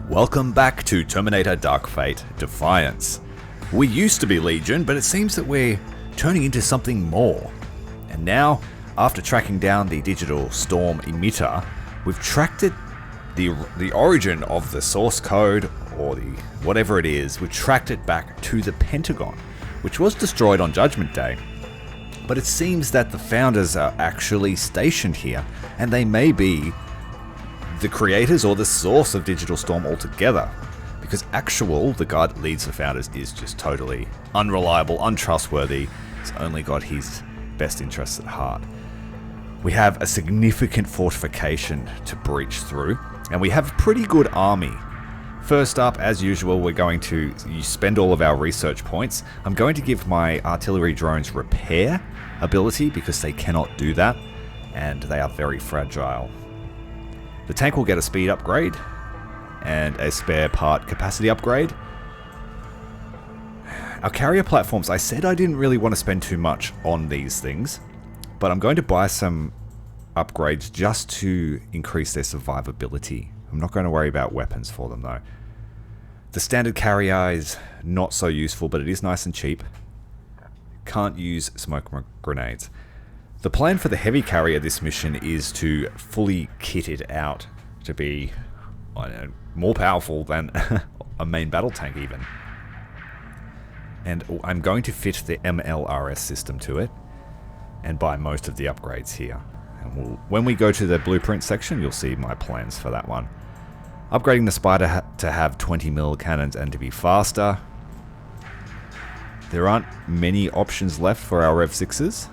Welcome back to Terminator Dark Fate Defiance. We used to be Legion, but it seems that we're turning into something more. And now, after tracking down the digital storm emitter, we've tracked it, the origin of the source code, or the whatever it is, we've tracked it back to the Pentagon, which was destroyed on Judgment Day. But it seems that the founders are actually stationed here, and they may be the creators or the source of Digital Storm altogether. Because the guy that leads the founders is just totally unreliable, untrustworthy. He's only got his best interests at heart. We have a significant fortification to breach through, and we have a pretty good army. First up, as usual, we're going to spend all of our research points. I'm going to give my artillery drones repair ability because they cannot do that, and they are very fragile. The tank will get a speed upgrade and a spare part capacity upgrade. Our carrier platforms, I said I didn't really want to spend too much on these things, but I'm going to buy some upgrades just to increase their survivability. I'm not going to worry about weapons for them though. The standard carrier is not so useful, but it is nice and cheap. Can't use smoke grenades. The plan for the heavy carrier this mission is to fully kit it out to be more powerful than a main battle tank even. And I'm going to fit the MLRS system to it and buy most of the upgrades here. And when we go to the blueprint section, you'll see my plans for that one. Upgrading the Spider to have 20mm cannons and to be faster. There aren't many options left for our Rev 6s.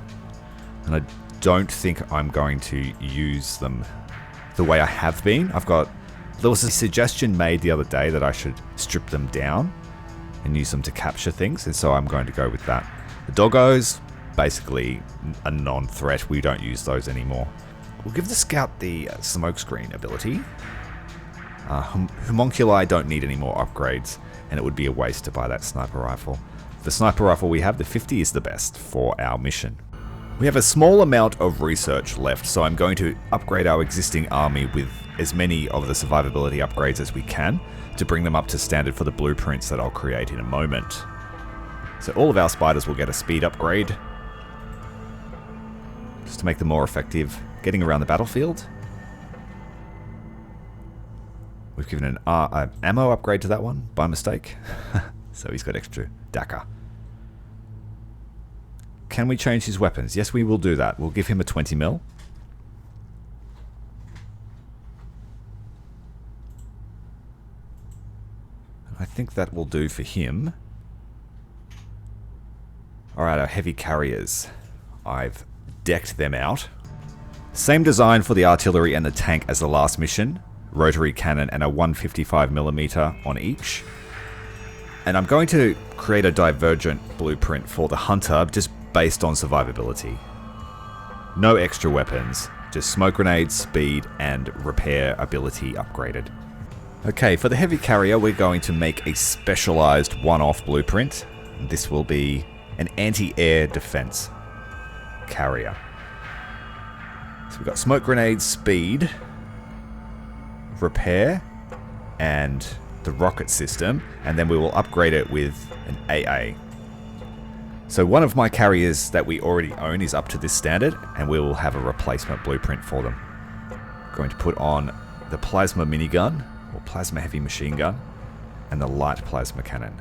And I don't think I'm going to use them the way I have been. There was a suggestion made the other day that I should strip them down and use them to capture things, and so I'm going to go with that. The doggos, basically a non-threat. We don't use those anymore. We'll give the scout the smokescreen ability. Homunculi don't need any more upgrades, and it would be a waste to buy that sniper rifle. The sniper rifle we have, the 50, is the best for our mission. We have a small amount of research left, so I'm going to upgrade our existing army with as many of the survivability upgrades as we can to bring them up to standard for the blueprints that I'll create in a moment. So all of our spiders will get a speed upgrade, just to make them more effective getting around the battlefield. We've given an ammo upgrade to that one by mistake, so he's got extra DACA. Can we change his weapons? Yes, we will do that. We'll give him a 20mm. I think that will do for him. Alright, our heavy carriers. I've decked them out. Same design for the artillery and the tank as the last mission. Rotary cannon and a 155mm on each. And I'm going to create a divergent blueprint for the hunter just based on survivability. No extra weapons, just smoke grenades, speed, and repair ability upgraded. Okay, for the heavy carrier, we're going to make a specialized one-off blueprint. This will be an anti-air defense carrier. So we've got smoke grenades, speed, repair, and the rocket system, and then we will upgrade it with an AA. So one of my carriers that we already own is up to this standard, and we will have a replacement blueprint for them. Going to put on the plasma minigun, or plasma heavy machine gun, and the light plasma cannon.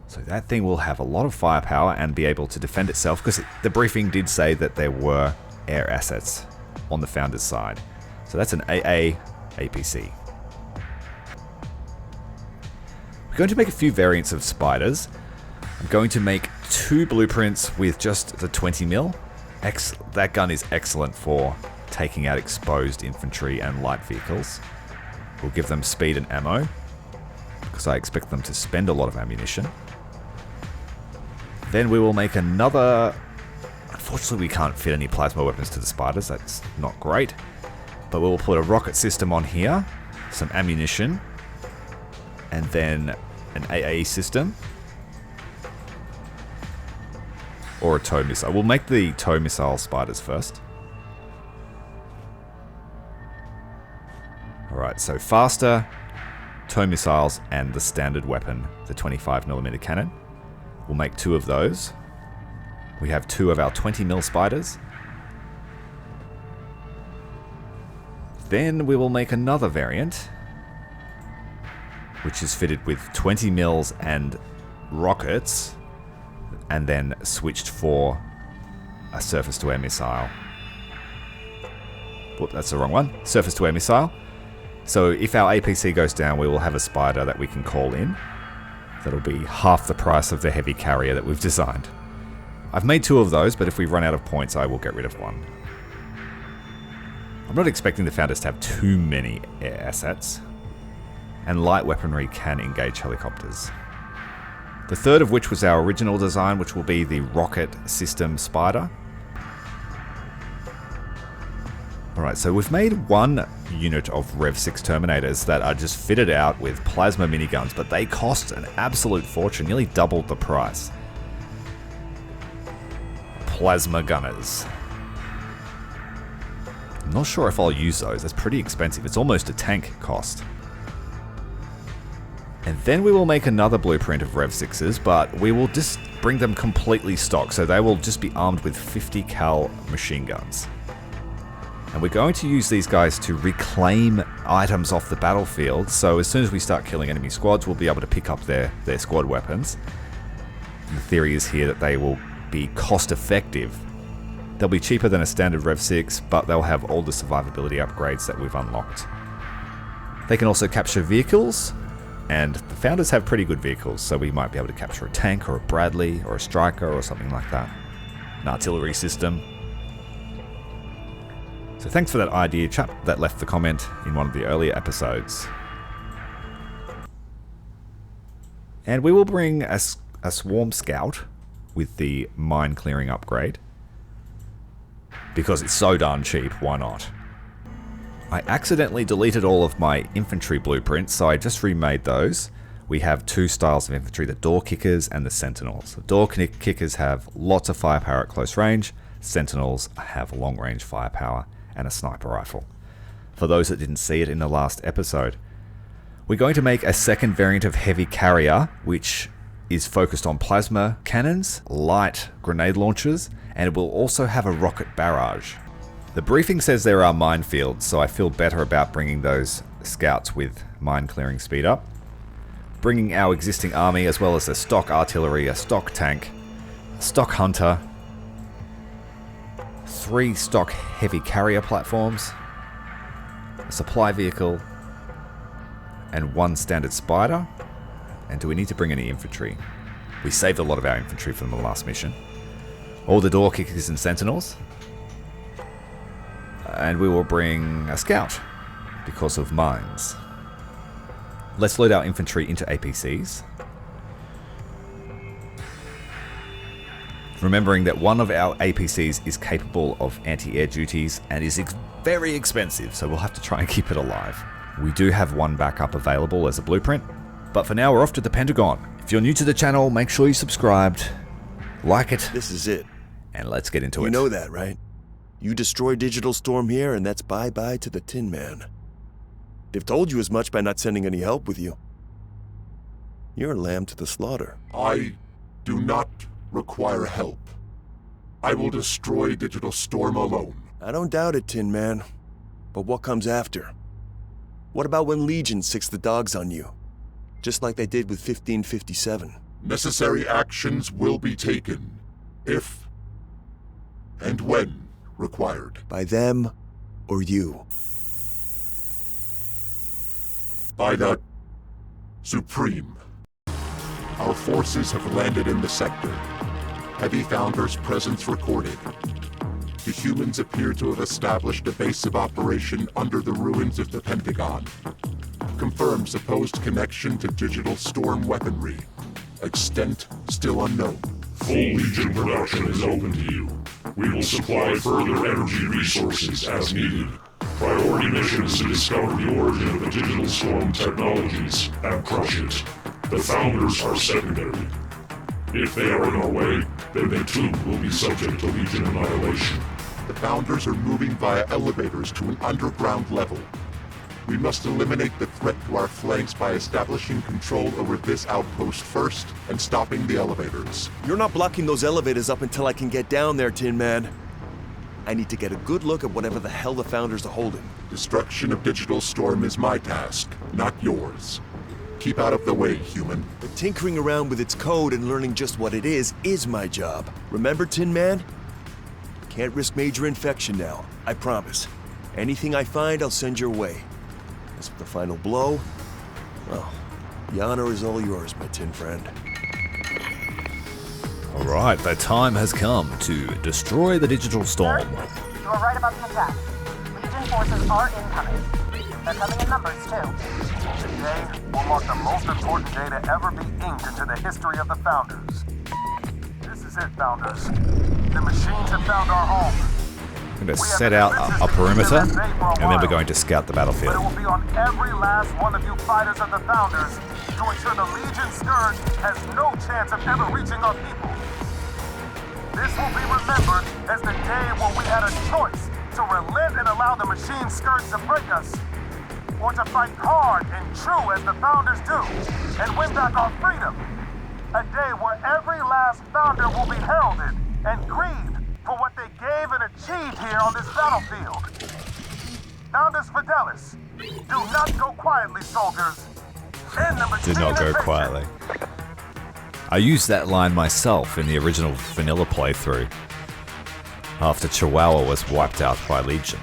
So that thing will have a lot of firepower and be able to defend itself, because the briefing did say that there were air assets on the founder's side. So that's an AA APC. We're going to make a few variants of spiders. I'm going to make 2 blueprints with just the 20mm. That gun is excellent for taking out exposed infantry and light vehicles. We'll give them speed and ammo, because I expect them to spend a lot of ammunition. Then we will make another... Unfortunately, we can't fit any plasma weapons to the spiders. That's not great. But we'll put a rocket system on here, some ammunition, and then an AA system. Or a tow missile. We'll make the tow missile spiders first. Alright, so faster, tow missiles, and the standard weapon, the 25mm cannon. We'll make 2 of those. We have 2 of our 20mm spiders. Then we will make another variant, which is fitted with 20mm and rockets, and then switched for a surface-to-air missile. Whoop, that's the wrong one. Surface-to-air missile. So if our APC goes down, we will have a spider that we can call in. That'll be half the price of the heavy carrier that we've designed. I've made 2 of those, but if we run out of points, I will get rid of 1. I'm not expecting the Founders to have too many air assets, and light weaponry can engage helicopters. The third of which was our original design, which will be the rocket system spider. Alright, so we've made 1 unit of Rev 6 Terminators that are just fitted out with plasma miniguns, but they cost an absolute fortune, nearly doubled the price. Plasma gunners. I'm not sure if I'll use those, that's pretty expensive, it's almost a tank cost. And then we will make another blueprint of Rev 6s, but we will just bring them completely stock, so they will just be armed with 50 cal machine guns. And we're going to use these guys to reclaim items off the battlefield, so as soon as we start killing enemy squads, we'll be able to pick up their squad weapons. And the theory is here that they will be cost effective. They'll be cheaper than a standard Rev 6, but they'll have all the survivability upgrades that we've unlocked. They can also capture vehicles, and the Founders have pretty good vehicles, so we might be able to capture a tank or a Bradley or a Striker or something like that. An artillery system. So thanks for that idea, chap, that left the comment in one of the earlier episodes. And we will bring a Swarm Scout with the mine clearing upgrade. Because it's so darn cheap, why not? I accidentally deleted all of my infantry blueprints, so I just remade those. We have 2 styles of infantry, the door kickers and the sentinels. The door kickers have lots of firepower at close range. Sentinels have long range firepower and a sniper rifle. For those that didn't see it in the last episode, we're going to make a second variant of heavy carrier, which is focused on plasma cannons, light grenade launchers, and it will also have a rocket barrage. The briefing says there are minefields, so I feel better about bringing those scouts with mine clearing speed up. Bringing our existing army as well as a stock artillery, a stock tank, a stock hunter, 3 stock heavy carrier platforms, a supply vehicle, and 1 standard spider. And do we need to bring any infantry? We saved a lot of our infantry from the last mission. All the door kickers and sentinels. And we will bring a scout because of mines. Let's load our infantry into APCs. Remembering that one of our APCs is capable of anti-air duties and is very expensive, so we'll have to try and keep it alive. We do have 1 backup available as a blueprint, but for now we're off to the Pentagon. If you're new to the channel, make sure you subscribed, like it. This is it. And let's get into it. You know that, right? You destroy Digital Storm here, and that's bye-bye to the Tin Man. They've told you as much by not sending any help with you. You're a lamb to the slaughter. I do not require help. I will destroy Digital Storm alone. I don't doubt it, Tin Man. But what comes after? What about when Legion sicks the dogs on you? Just like they did with 1557. Necessary actions will be taken, if and when required. By them or you? By the Supreme. Our forces have landed in the sector. Heavy Founders' presence recorded. The humans appear to have established a base of operation under the ruins of the Pentagon. Confirmed supposed connection to Digital Storm weaponry. Extent still unknown. Full Legion production is open to you. We will supply further energy resources as needed. Priority mission is to discover the origin of the Digital Storm technologies and crush it. The Founders are secondary. If they are in our way, then they too will be subject to Legion annihilation. The Founders are moving via elevators to an underground level. We must eliminate the threat to our flanks by establishing control over this outpost first and stopping the elevators. You're not blocking those elevators up until I can get down there, Tin Man. I need to get a good look at whatever the hell the Founders are holding. Destruction of Digital Storm is my task, not yours. Keep out of the way, human. But tinkering around with its code and learning just what it is my job. Remember, Tin Man? Can't risk major infection now, I promise. Anything I find, I'll send your way. As for the final blow, well, the honor is all yours, my tin friend. Alright, the time has come to destroy the digital storm. You are right about the attack. Legion forces are incoming. They're coming in numbers, too. Today will mark the most important day to ever be inked into the history of the Founders. This is it, Founders. The machines have found our home. We're going to set out a perimeter, and then we're going to scout the But it battlefield. will be on every last one of you fighters of the Founders to ensure the Legion Scourge has no chance of ever reaching our people. This will be remembered as the day when we had a choice to relent and allow the Machine Scourge to break us, or to fight hard and true as the Founders do, and win back our freedom. A day where every last Founder will be heralded and grieved for what they gave and achieved here on this battlefield. Founders Fidelis, do not go quietly, soldiers. End the Did not go quietly. I used that line myself in the original vanilla playthrough after Chihuahua was wiped out by Legion.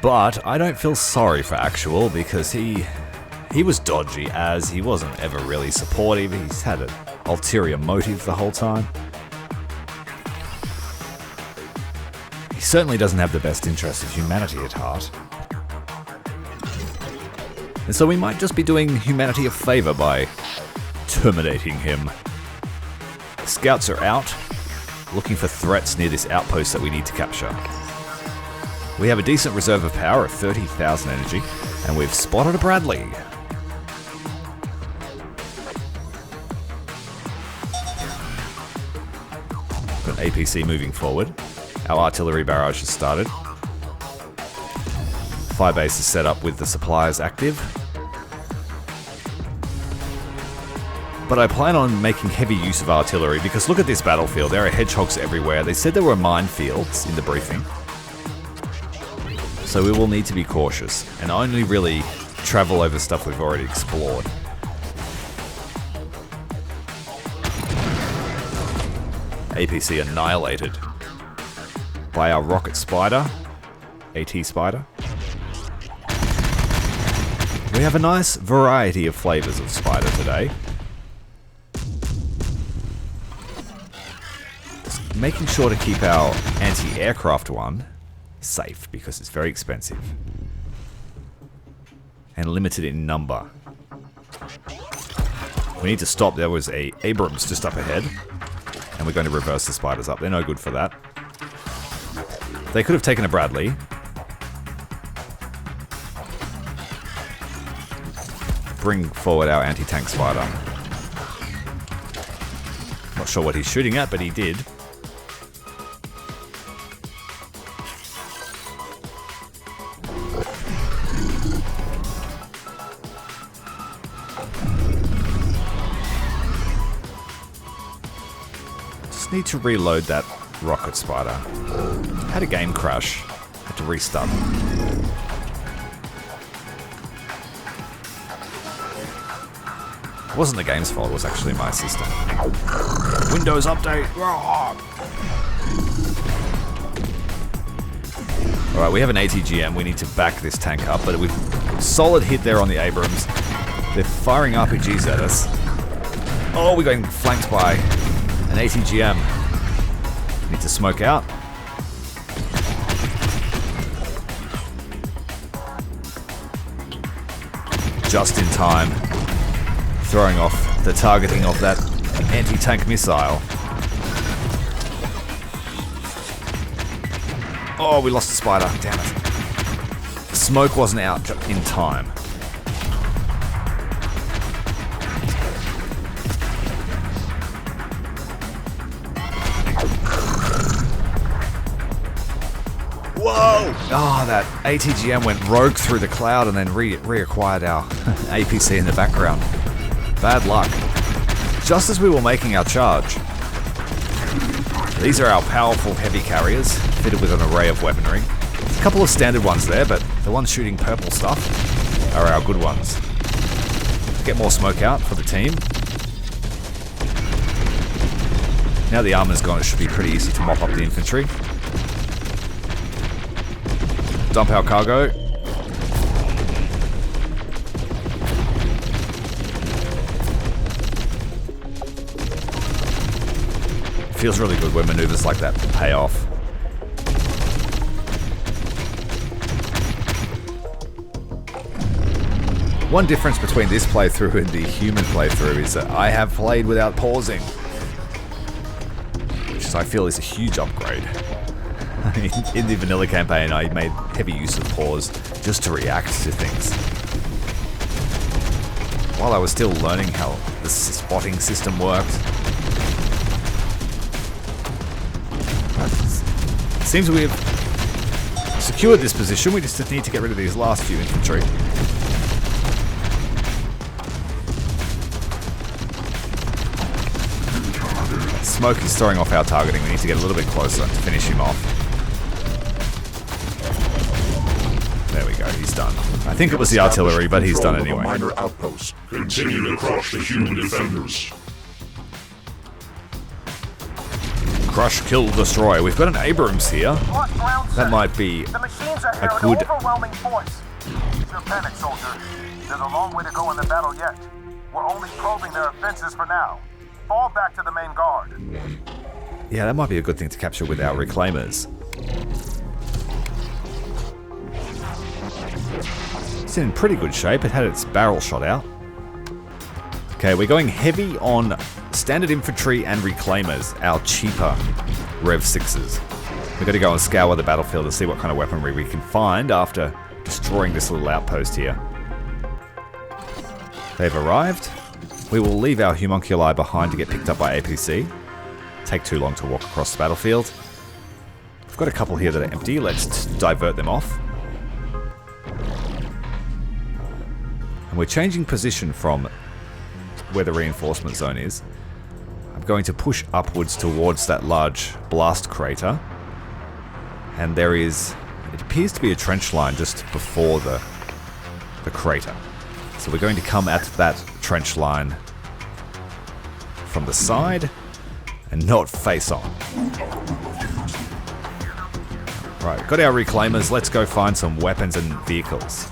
But I don't feel sorry for Actual because he was dodgy, as he wasn't ever really supportive. He's had an ulterior motive the whole time. He certainly doesn't have the best interests of humanity at heart. And so we might just be doing humanity a favor by terminating him. Scouts are out, looking for threats near this outpost that we need to capture. We have a decent reserve of power of 30,000 energy, and we've spotted a Bradley. Got an APC moving forward. Our artillery barrage has started. Firebase is set up with the supplies active. But I plan on making heavy use of artillery because look at this battlefield. There are hedgehogs everywhere. They said there were minefields in the briefing. So we will need to be cautious and only really travel over stuff we've already explored. APC annihilated by our rocket spider, AT spider. We have a nice variety of flavors of spider today. Just making sure to keep our anti-aircraft one safe because it's very expensive and limited in number. We need to stop. There was a Abrams just up ahead, and we're going to reverse the spiders up. They're no good for that. They could have taken a Bradley. Bring forward our anti-tank spider. Not sure what he's shooting at, but he did. Just need to reload that rocket spider. Had a game crash. Had to restart. It wasn't the game's fault, it was actually my system. Windows update! Alright, we have an ATGM, we need to back this tank up, but we've solid hit there on the Abrams. They're firing RPGs at us. Oh, we're getting flanked by an ATGM. Need to smoke out. Just in time. Throwing off the targeting of that anti-tank missile. Oh, we lost the spider. Damn it. The smoke wasn't out in time. Whoa! Oh, that ATGM went rogue through the cloud and then reacquired our APC in the background. Bad luck. Just as we were making our charge. These are our powerful heavy carriers, fitted with an array of weaponry. A couple of standard ones there, but the ones shooting purple stuff are our good ones. Get more smoke out for the team. Now the armor's gone, it should be pretty easy to mop up the infantry. Dump our cargo. Feels really good when maneuvers like that pay off. One difference between this playthrough and the human playthrough is that I have played without pausing, which I feel is a huge upgrade. In the vanilla campaign, I made heavy use of pause just to react to things. While I was still learning how the spotting system worked. It seems we have secured this position, we just need to get rid of these last few infantry. Smoke is throwing off our targeting, we need to get a little bit closer to finish him off. There we go, he's done. I think it was the artillery, but he's done anyway. Minor outpost. Continue to crush the human defenders. Crush, kill, destroy. We've got an Abrams here. That might be The machines are here a in good... overwhelming force. Don't panic, soldier. There's a long way to go in the battle yet. We're only probing their offenses for now. Fall back to the main guard. Yeah, that might be a good thing to capture with our reclaimers. It's in pretty good shape. It had its barrel shot out. Okay, we're going heavy on standard infantry and reclaimers, our cheaper Rev 6s. We're going to go and scour the battlefield to see what kind of weaponry we can find after destroying this little outpost here. They've arrived. We will leave our homunculi behind to get picked up by APC. Take too long to walk across the battlefield. We've got a couple here that are empty. Let's divert them off. And we're changing position from where the reinforcement zone is. I'm going to push upwards towards that large blast crater. And there is, it appears to be a trench line just before the crater. So we're going to come at that trench line from the side and not face on. Right, got our reclaimers. Let's go find some weapons and vehicles.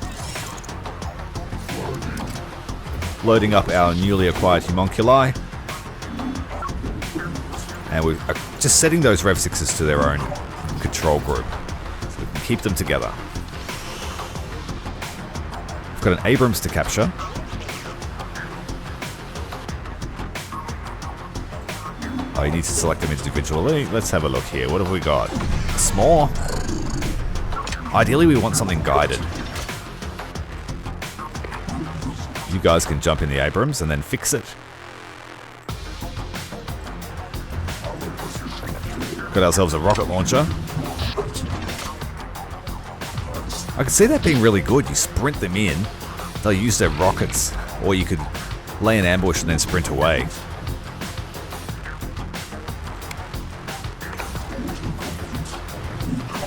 Loading up our newly acquired homunculi. And we're just setting those Rev 6s to their own control group. So we can keep them together. We've got an Abrams to capture. Oh, you need to select them individually. Let's have a look here. What have we got? S'more. Ideally, we want something guided. You guys can jump in the Abrams and then fix it. Got ourselves a rocket launcher. I can see that being really good. You sprint them in, they'll use their rockets, or you could lay an ambush and then sprint away.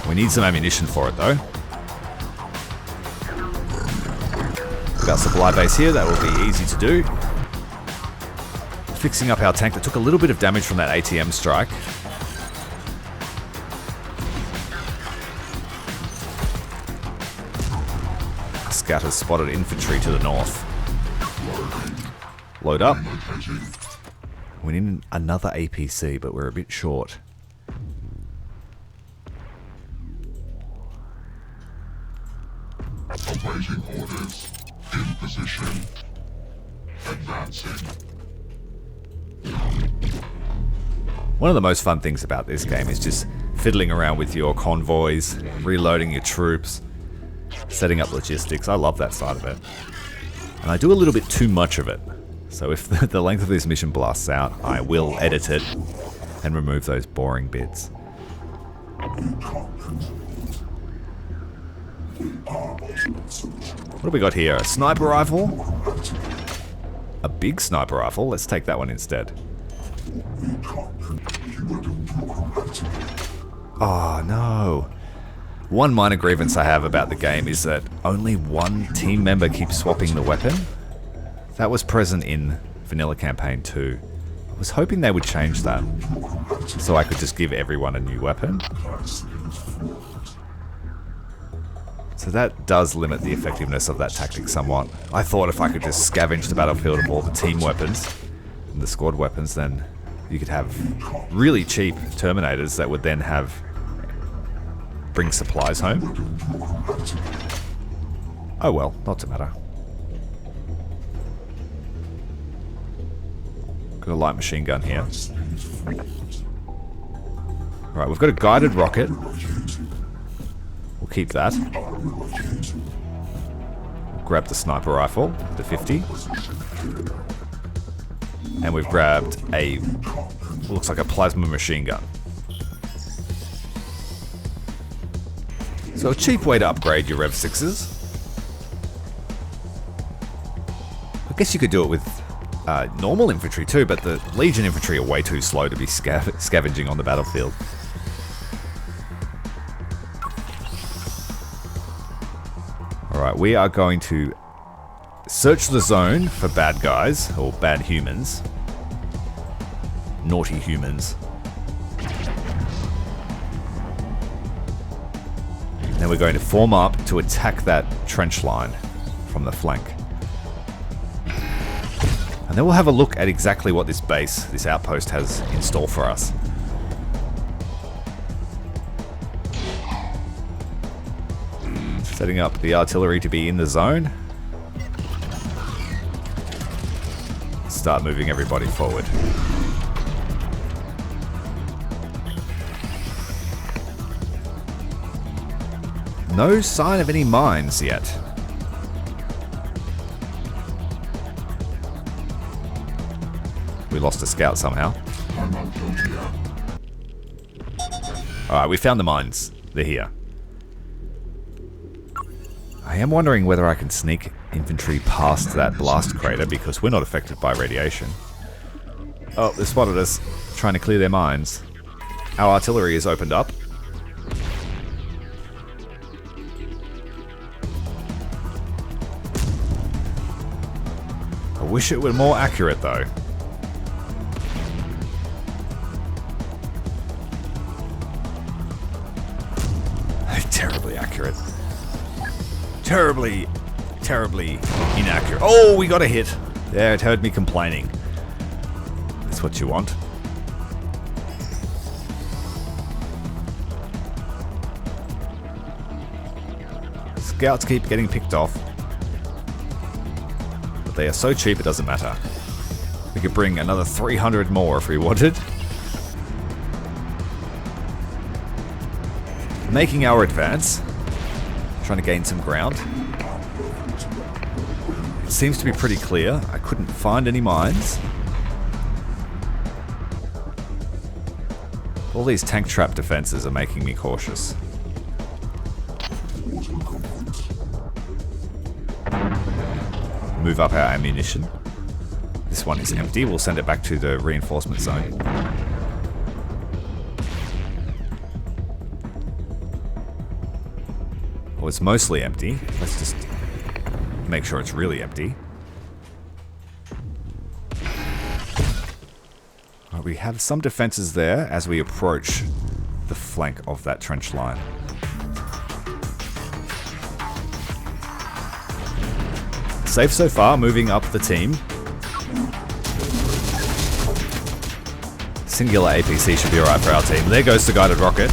We need some ammunition for it though. Got our supply base here, that will be easy to do. Fixing up our tank that took a little bit of damage from that ATM strike. Scout has spotted infantry to the north. Load up. We need another APC, but we're a bit short. Awaiting orders. In position. Advancing. One of the most fun things about this game is just fiddling around with your convoys, reloading your troops, setting up logistics. I love that side of it. And I do a little bit too much of it. So if the length of this mission blasts out, I will edit it and remove those boring bits. What do we got here? A sniper rifle? A big sniper rifle? Let's take that one instead. Oh, no. One minor grievance I have about the game is that only one team member keeps swapping the weapon. That was present in Vanilla Campaign 2. I was hoping they would change that, so I could just give everyone a new weapon. So that does limit the effectiveness of that tactic somewhat. I thought if I could just scavenge the battlefield of all the team weapons and the squad weapons, then you could have really cheap Terminators that would then bring supplies home. Oh well, not to matter. Got a light machine gun here. Alright, we've got a guided rocket. We'll keep that. Grab the sniper rifle, the 50. And we've grabbed a, looks like a plasma machine gun. So a cheap way to upgrade your Rev 6s. I guess you could do it with normal infantry too, but the Legion infantry are way too slow to be scavenging on the battlefield. Alright, we are going to search the zone for bad guys, or bad humans. Naughty humans. Then we're going to form up to attack that trench line from the flank. And then we'll have a look at exactly what this base, this outpost, has in store for us. Setting up the artillery to be in the zone. Start moving everybody forward. No sign of any mines yet. We lost a scout somehow. Alright, we found the mines. They're here. I am wondering whether I can sneak infantry past that blast crater because we're not affected by radiation. Oh, they spotted us trying to clear their mines. Our artillery is opened up. I wish it were more accurate though. Terribly accurate. Terribly inaccurate. Oh, we got a hit. Yeah, it heard me complaining. That's what you want. Scouts keep getting picked off. But they are so cheap it doesn't matter. We could bring another 300 more if we wanted. Making our advance. Trying to gain some ground. It seems to be pretty clear. I couldn't find any mines. All these tank trap defenses are making me cautious. Move up our ammunition. This one is empty. We'll send it back to the reinforcement zone. Well, it's mostly empty. Let's just make sure it's really empty. Right, we have some defenses there as we approach the flank of that trench line. Safe so far, moving up the team. Singular APC should be alright for our team. There goes the guided rocket.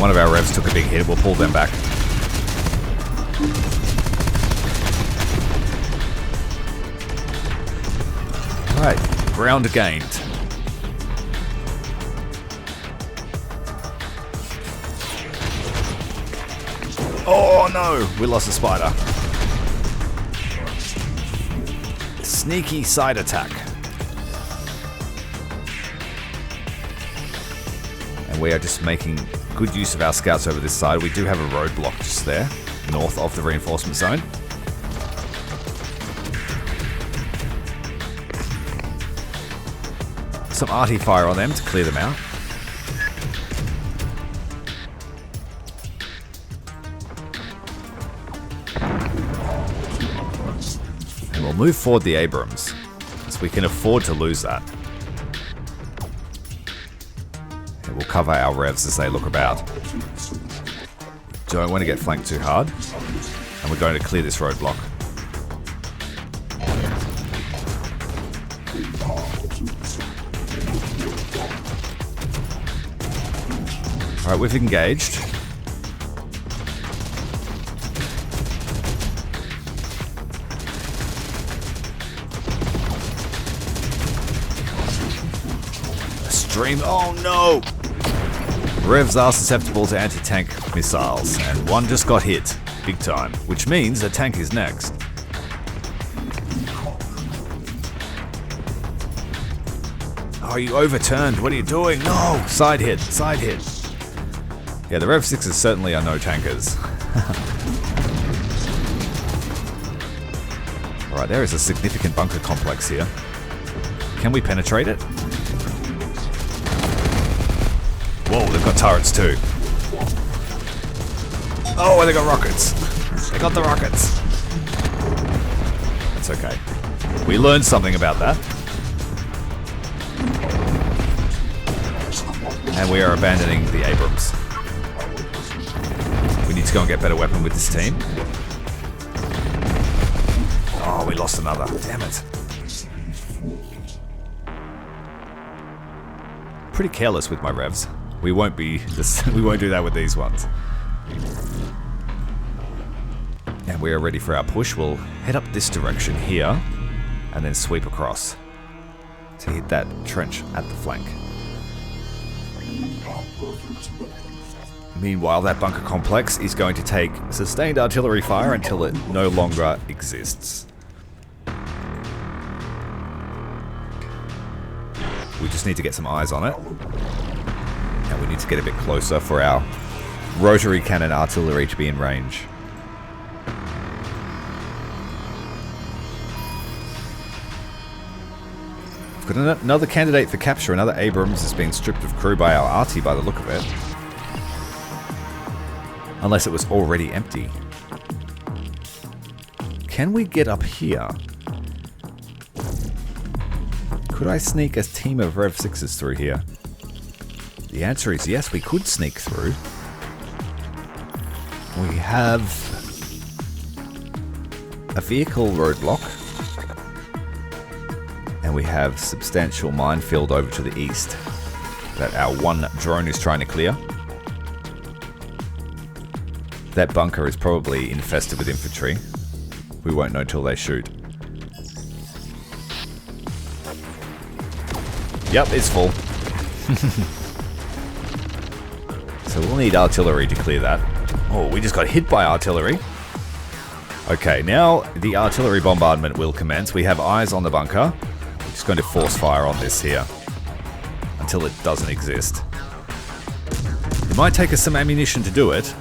One of our revs took a big hit. We'll pull them back. Alright, ground gained. Oh no, we lost a spider. Sneaky side attack. And we are just making good use of our scouts over this side. We do have a roadblock just there, north of the reinforcement zone. Some arty fire on them to clear them out. And we'll move forward the Abrams, so we can afford to lose that. And we'll cover our revs as they look about. Don't want to get flanked too hard. And we're going to clear this roadblock. Alright, we've engaged. A stream. Oh no! Revs are susceptible to anti-tank missiles, and one just got hit. Big time. Which means a tank is next. Oh, you overturned. What are you doing? No! Side hit. Side hit. Yeah, the Rev 6s certainly are no tankers. Alright, there is a significant bunker complex here. Can we penetrate it? Whoa, they've got turrets too. Oh, they got rockets. They got the rockets. That's okay. We learned something about that. And we are abandoning the Abrams. We need to go and get better weapon with this team. Oh, we lost another. Damn it. Pretty careless with my revs. We won't be this. We won't do that with these ones. And we are ready for our push. We'll head up this direction here, and then sweep across to hit that trench at the flank. Meanwhile, that bunker complex is going to take sustained artillery fire until it no longer exists. We just need to get some eyes on it. And we need to get a bit closer for our rotary cannon artillery to be in range. We've got another candidate for capture. Another Abrams has been stripped of crew by our arty by the look of it. Unless it was already empty. Can we get up here? Could I sneak a team of Rev 6s through here? The answer is yes, we could sneak through. We have a vehicle roadblock. And we have substantial minefield over to the east that our one drone is trying to clear. That bunker is probably infested with infantry. We won't know till they shoot. Yep, it's full. So we'll need artillery to clear that. Oh, we just got hit by artillery. Okay, now the artillery bombardment will commence. We have eyes on the bunker. We're just going to force fire on this here until it doesn't exist. It might take us some ammunition to do it.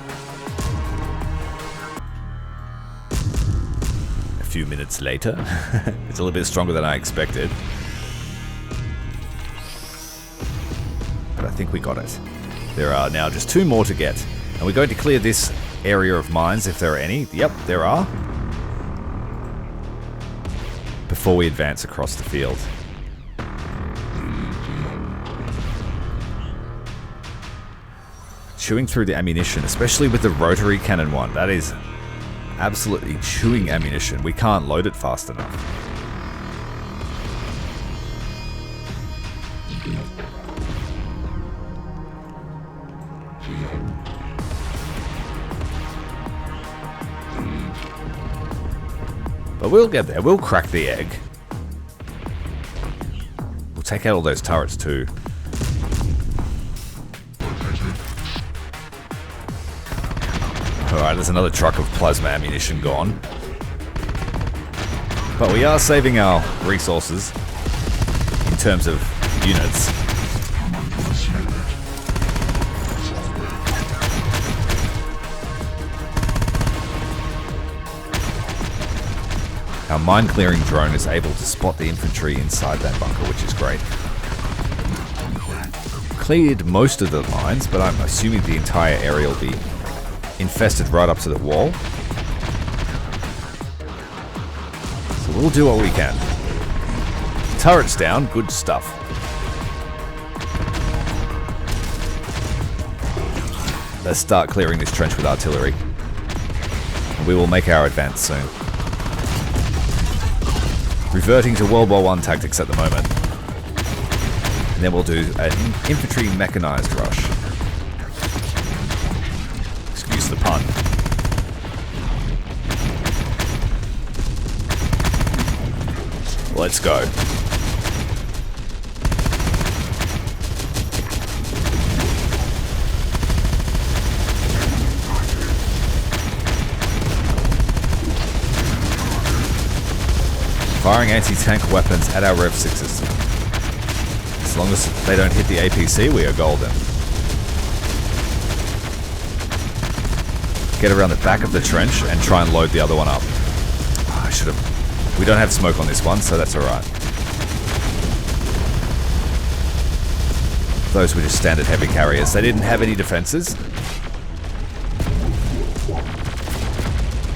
A few minutes later. It's a little bit stronger than I expected. But I think we got it. There are now just 2 more to get. And we're going to clear this area of mines if there are any. Yep, there are. Before we advance across the field. Chewing through the ammunition, especially with the rotary cannon one. That is absolutely chewing ammunition. We can't load it fast enough. But we'll get there. We'll crack the egg. We'll take out all those turrets too. Alright, there's another truck of plasma ammunition gone. But we are saving our resources in terms of units. Our mine-clearing drone is able to spot the infantry inside that bunker, which is great. Cleared most of the mines, but I'm assuming the entire area will be infested right up to the wall. So we'll do what we can. Turrets down, good stuff. Let's start clearing this trench with artillery. And we will make our advance soon. Reverting to World War I tactics at the moment. And then we'll do an infantry mechanized rush. Excuse the pun. Let's go. Firing anti-tank weapons at our Rev 6s. As long as they don't hit the APC, we are golden. Get around the back of the trench and try and load the other one up. Oh, I should have... We don't have smoke on this one, so that's alright. Those were just standard heavy carriers. They didn't have any defenses.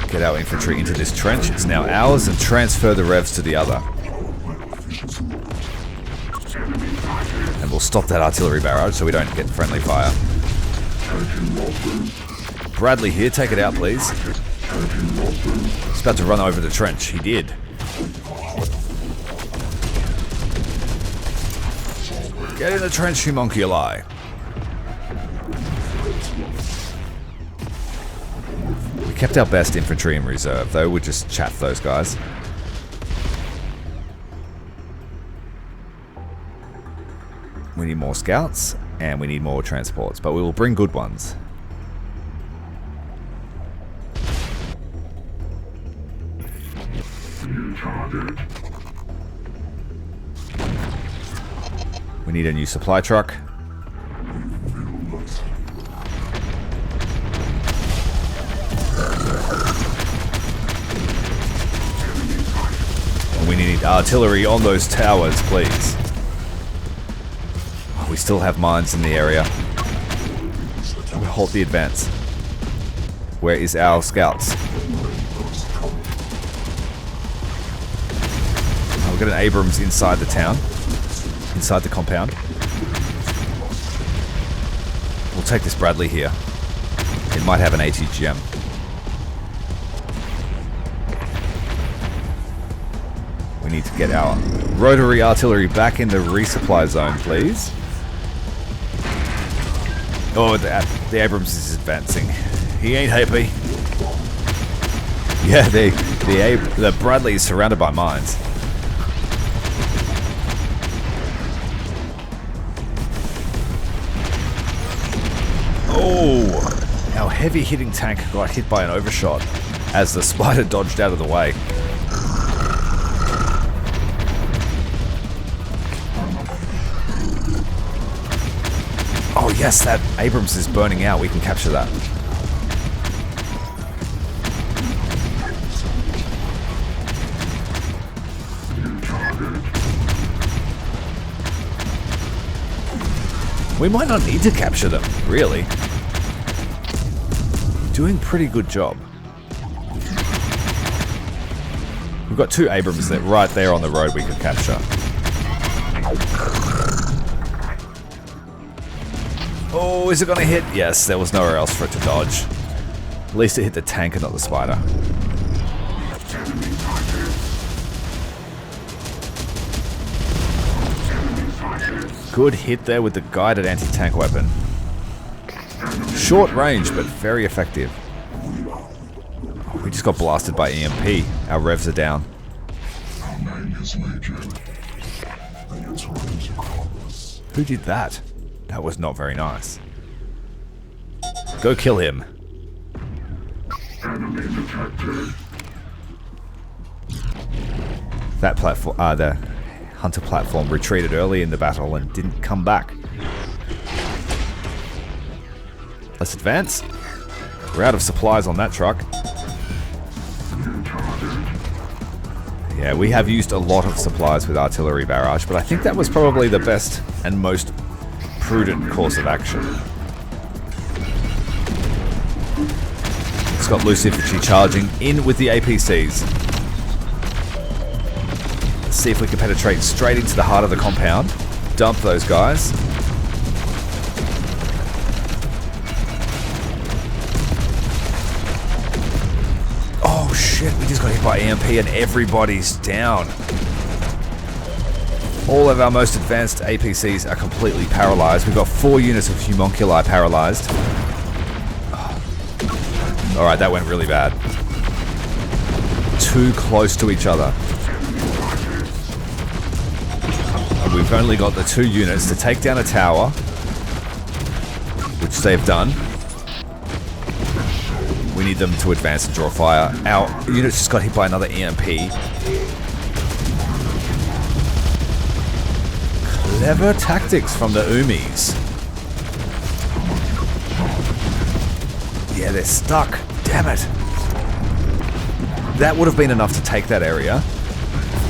Get our infantry into this trench. It's now ours, and transfer the revs to the other. And we'll stop that artillery barrage so we don't get friendly fire. Bradley here, take it out please. He's about to run over the trench. He did. Get in the trench, homunculi. We kept our best infantry in reserve, though. We'll just chaff those guys. We need more scouts, and we need more transports, but we will bring good ones. We need a new supply truck. And we need artillery on those towers, please. Oh, we still have mines in the area. We halt the advance. Where is our scouts? Oh, we've got an Abrams inside the town. Inside the compound. We'll take this Bradley here. It might have an ATGM. We need to get our rotary artillery back in the resupply zone, please. Oh, the Abrams is advancing. He ain't happy. Yeah, the Bradley is surrounded by mines. Oh, our heavy hitting tank got hit by an overshot as the spider dodged out of the way. Oh yes, that Abrams is burning out. We can capture that. We might not need to capture them, really. Doing pretty good job. We've got two Abrams that right there on the road we could capture. Oh, is it gonna hit? Yes, there was nowhere else for it to dodge. At least it hit the tank and not the spider. Good hit there with the guided anti-tank weapon. Short range, but very effective. We just got blasted by EMP. Our revs are down. Who did that? That was not very nice. Go kill him. That platform, the Hunter platform retreated early in the battle and didn't come back. Let's advance. We're out of supplies on that truck. Yeah, we have used a lot of supplies with artillery barrage, but I think that was probably the best and most prudent course of action. It's got loose infantry charging in with the APCs. Let's see if we can penetrate straight into the heart of the compound. Dump those guys. Oh shit, we just got hit by EMP and everybody's down. All of our most advanced APCs are completely paralyzed. We've got 4 units of homunculi paralyzed. Alright, that went really bad. Too close to each other. And we've only got the 2 units to take down a tower, which they've done. We need them to advance and draw fire. Our units just got hit by another EMP. Clever tactics from the Umis. Yeah, they're stuck. Damn it. That would have been enough to take that area.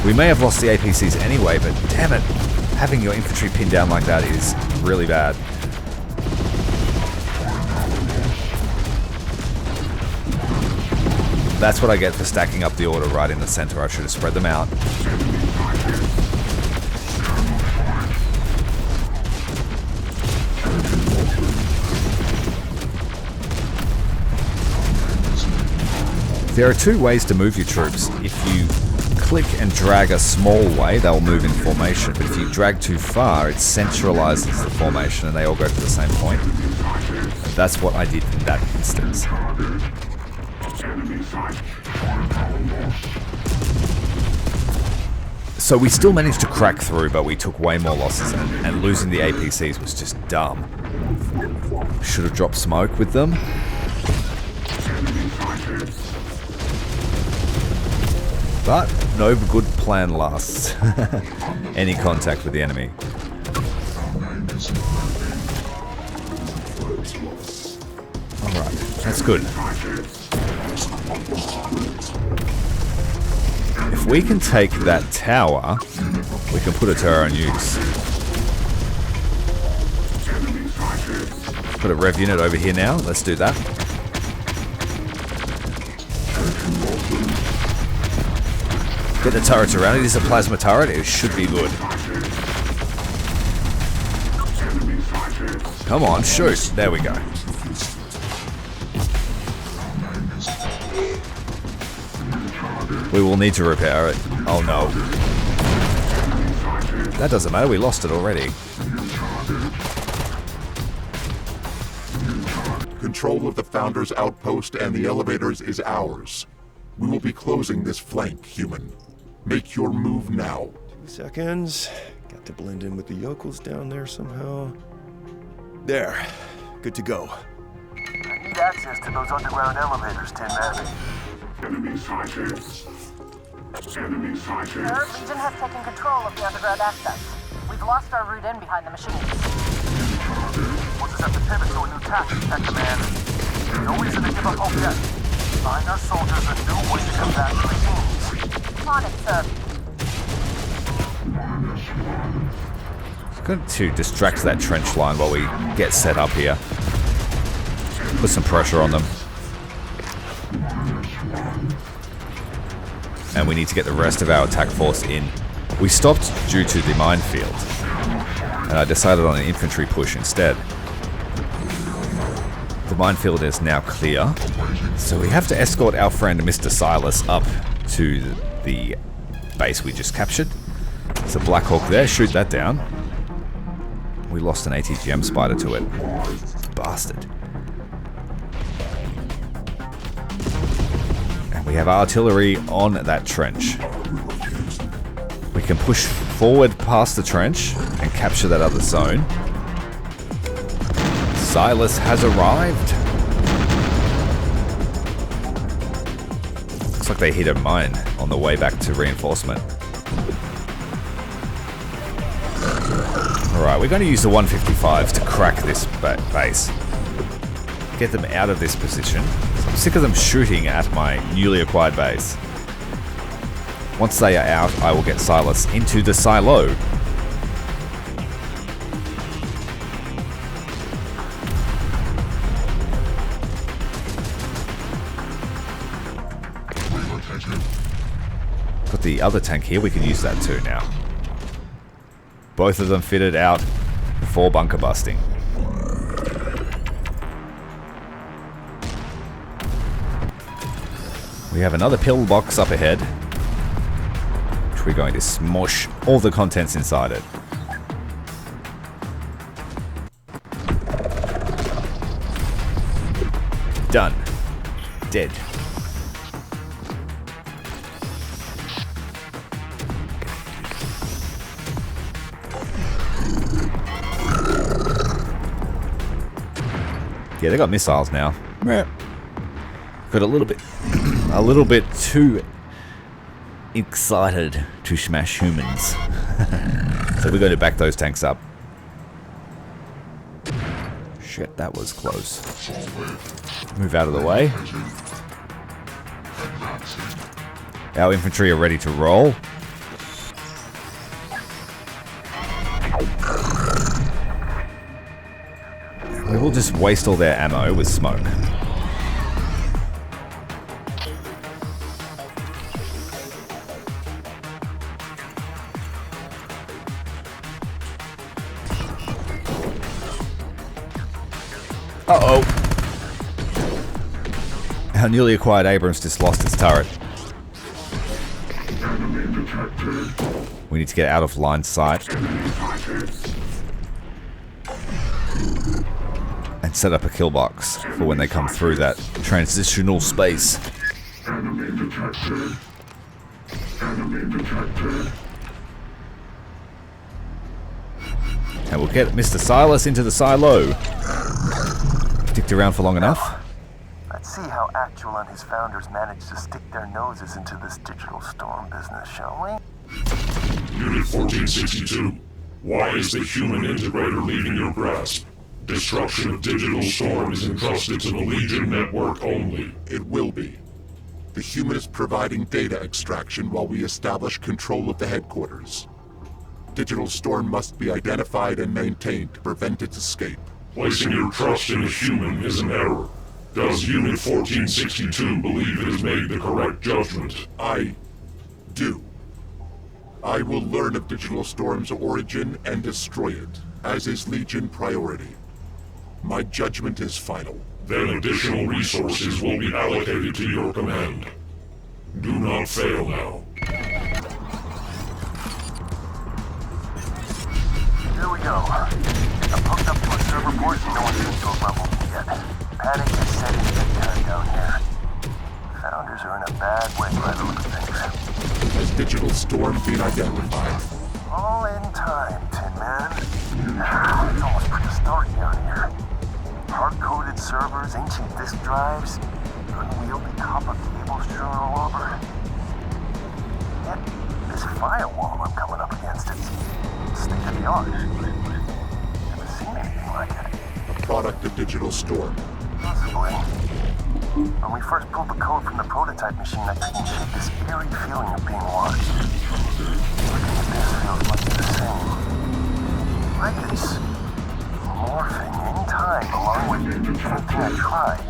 We may have lost the APCs anyway, but damn it. Having your infantry pinned down like that is really bad. That's what I get for stacking up the order right in the center. I should have spread them out. There are 2 ways to move your troops. If you click and drag a small way, they'll move in formation. But if you drag too far, it centralizes the formation and they all go to the same point. And that's what I did in that instance. So we still managed to crack through, but we took way more losses, and losing the APCs was just dumb. Should have dropped smoke with them. But no good plan lasts any contact with the enemy. Alright, that's good. If we can take that tower, we can put it to our own use. Put a rev unit over here now. Let's do that. Get the turrets around. It is a plasma turret. It should be good. Come on, shoot. There we go. We will need to repair it. Oh no. That doesn't matter. We lost it already. Control of the Founder's outpost and the elevators is ours. We will be closing this flank, human. Make your move now. 2 seconds. Got to blend in with the yokels down there somehow. There. Good to go. I need access to those underground elevators, Tin Man. Enemy sighted. Enemy sighted. Our Legion has taken control of the underground access. We've lost our route in behind the machines. We'll just have to pivot to a new tactic, Tech Command. No reason to give up hope yet. Find our soldiers a new way to combat the machines. On it, sir. Good to distract that trench line while we get set up here. Put some pressure on them. And we need to get the rest of our attack force in. We stopped due to the minefield, and I decided on an infantry push instead. The minefield is now clear, so we have to escort our friend Mr. Silas up to the base we just captured. There's a Black Hawk there, shoot that down. We lost an ATGM spider to it. Bastard. And we have artillery on that trench. We can push forward past the trench and capture that other zone. Silas has arrived. Looks like they hit a mine on the way back to reinforcement. Alright, we're going to use the 155s to crack this base. Get them out of this position. I'm sick of them shooting at my newly acquired base. Once they are out, I will get Silas into the silo. Got the other tank here, we can use that too now. Both of them fitted out before bunker busting. We have another pillbox up ahead, which we're going to smush all the contents inside it. Done. Dead. Yeah, they got missiles now. Got a little bit too excited to smash humans. So we're going to back those tanks up. Shit, that was close. Move out of the way. Our infantry are ready to roll. We will just waste all their ammo with smoke. Uh-oh. Our newly acquired Abrams just lost its turret. We need to get out of line sight and set up a kill box for when they come through that transitional space. And we'll get Mr. Silas into the silo. Sticked around for long enough. Let's see how Actual and his founders managed to stick their noses into this digital storm business, shall we? Unit 1462. Why is the human integrator leaving your grasp? Destruction of digital storm is entrusted to the Legion network only. It will be. The human is providing data extraction while we establish control of the headquarters. Digital storm must be identified and maintained to prevent its escape. Placing your trust in a human is an error. Does Unit 1462 believe it has made the correct judgment? I do. I will learn of Digital Storm's origin and destroy it, as is Legion priority. My judgment is final. Then additional resources will be allocated to your command. Do not fail now. Here we go. I'm hooked up to a server port and no one seems to have leveled me yet. Panic is setting big time down here. Founders are in a bad way by the look of things. Has Digital Storm been identified? All in time, Tin Man. It's almost prehistoric down here. Hard-coded servers, ancient disk drives, unwieldy copper cables strewn all over. Yet, this firewall I'm coming up against, it's state-of-the-art. Never seen anything like it. A product of Digital Storm. Possibly. When we first pulled the code from the prototype machine, I couldn't shake this eerie feeling of being watched. Looking at this feels much the same. Like it's morphing in time along with everything I tried.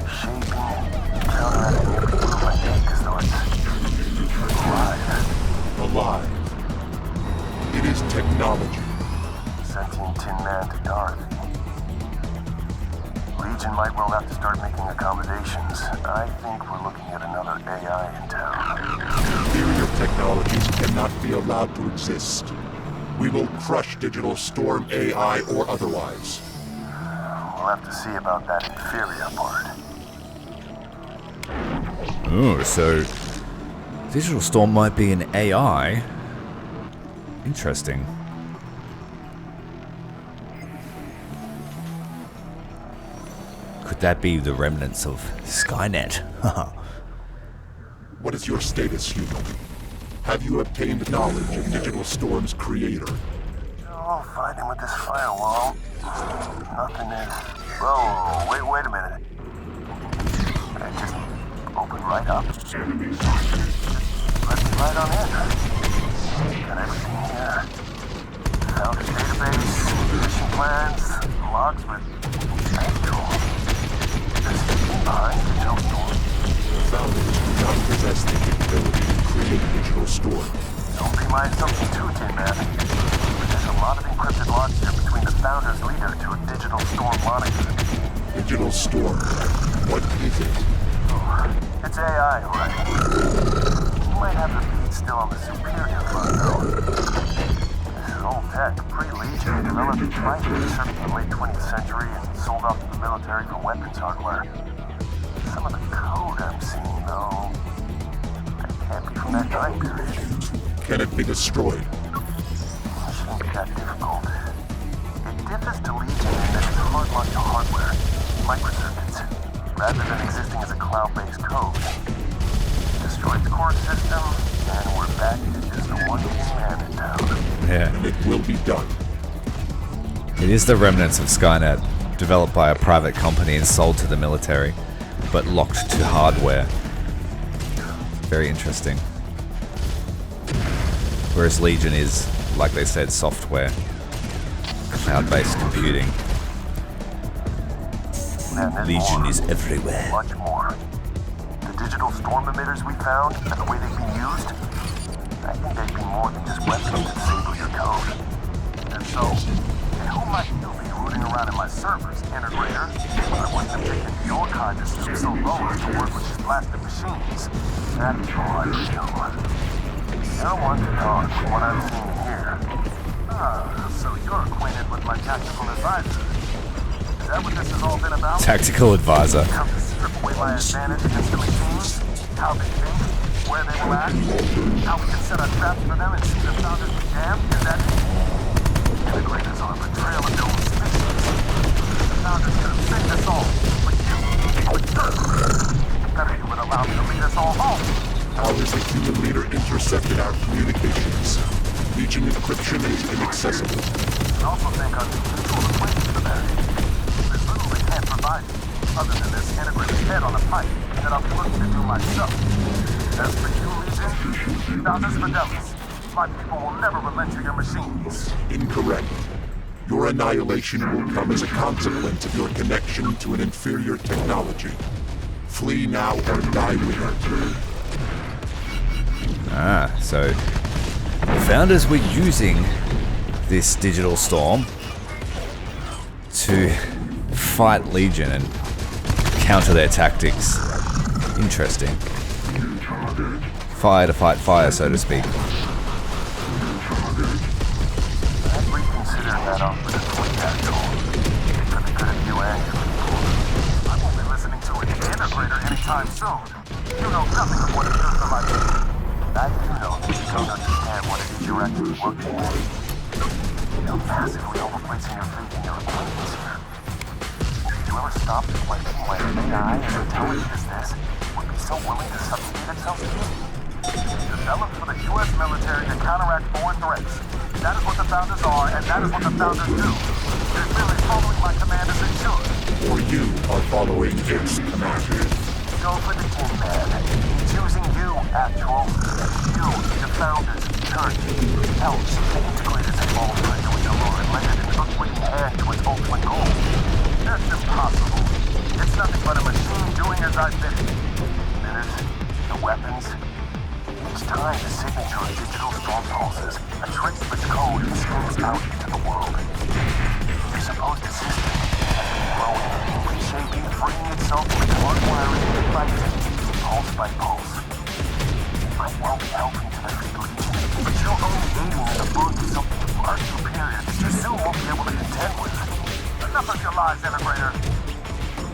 Shaping and counteracting every move I make as though it's alive. Alive. It is technology. Sentient Tin Man to Dorothy. Legion might well have to start making accommodations. I think we're looking at another AI in town. Inferior technologies cannot be allowed to exist. We will crush Digital Storm AI or otherwise. We'll have to see about that inferior part. Oh, so Digital Storm might be an AI. Interesting. Could that be the remnants of Skynet? What is your status, human? Have you obtained knowledge of Digital Storm's creator? Oh, fighting with this firewall. Nothing is... Whoa, wait a minute. Did I just open right up? let me right on in. Got everything here. Found a database, mission plans, logs with manual. This is behind digital storm. Founders do not possess the capability to create a digital store. Don't be my assumption too, Tin Man. But there's a lot of encrypted logs here between the Founders leader to a digital storm monitor. Digital store. What is it? It's AI, right? You might have the feed still on the Superior Fund, though. This is old tech, pre-Legion, developed by research in the late 20th century and sold off to the military for weapons hardware. Some of the code I'm seeing, though, that can't be from that time period. Can it be destroyed? It shouldn't be that difficult. It differs to Legion in that it's hard-locked to hardware, microcircuits, rather than existing as a cloud-based code. Destroy its core system, and we're back to just one man in town. Yeah. And it will be done. It is the remnants of Skynet, developed by a private company and sold to the military, but locked to hardware. Very interesting. Whereas Legion is, like they said, software. Cloud-based computing. And there's Legion more. is everywhere. Much more. The digital storm emitters we found, and the way they've been used, I think they'd be more than just weapons to disable your code. And so, who might you be rooting around in my servers, integrator? I wouldn't have taken your kind of stoop so low as to work with these blasted machines. That's all I feel. You're one to talk from what I'm seeing here. Ah, so you're acquainted with my tactical advisor. Is that what this has all been about? Tactical advisor. How to strip away my advantage against the machines, how they think, where they will act, how we can set our traps for them and see the Founders be jammed. Is that it? Integrators are a betrayal of their own species. The Founders could have saved us all, but you better you would allow me to lead us all home. How has the human leader intercepted our communications? Legion encryption is inaccessible. I also think our mutual acquaintance for that. There's little they can't provide me, other than this integrated head on a pipe that I'll be looking to do myself. As for you, Legion, Founders Fidelis, my people will never relent to your machines. Incorrect. Your annihilation will come as a consequence of your connection to an inferior technology. Flee now or die with it. Ah, so the Founders were using this digital storm to fight Legion and counter their tactics. Interesting. Fire to fight fire, so to speak. I'd reconsider that offer as a actual. For the good of you and your people. I won't be listening to an integrator anytime soon. You know nothing of what it does to my people. I do know that you don't understand what it is you're actually working on. You're massively overplacing your faith in your acquaintance here. Did you ever stop to question why an AI as intelligent as this would be so willing to subjugate itself to you? Developed for the U.S. military to counteract foreign threats. That is what the Founders are, and that is what the Founders do. They're merely following my command as they should. Or you are following its command. Go for the Tin Man. Choosing you, actual. You, the Founders, turn. Hell, the integrators have all turned to a door and landed an unwitting hand to its ultimate goal. That's impossible. It's nothing but a machine doing as I bid it. Minutes, the weapons. Each time the signature of digital storm pulses, a trace of its code sends out into the world. Your supposed system has been growing, reshaping, freeing itself from its hardwiring bit by bit, pulse by pulse. It might well be helping to defeat Legion, but you're only aiding in the birth of something far superior that you soon won't be able to contend with. Enough of your lies, Integrator.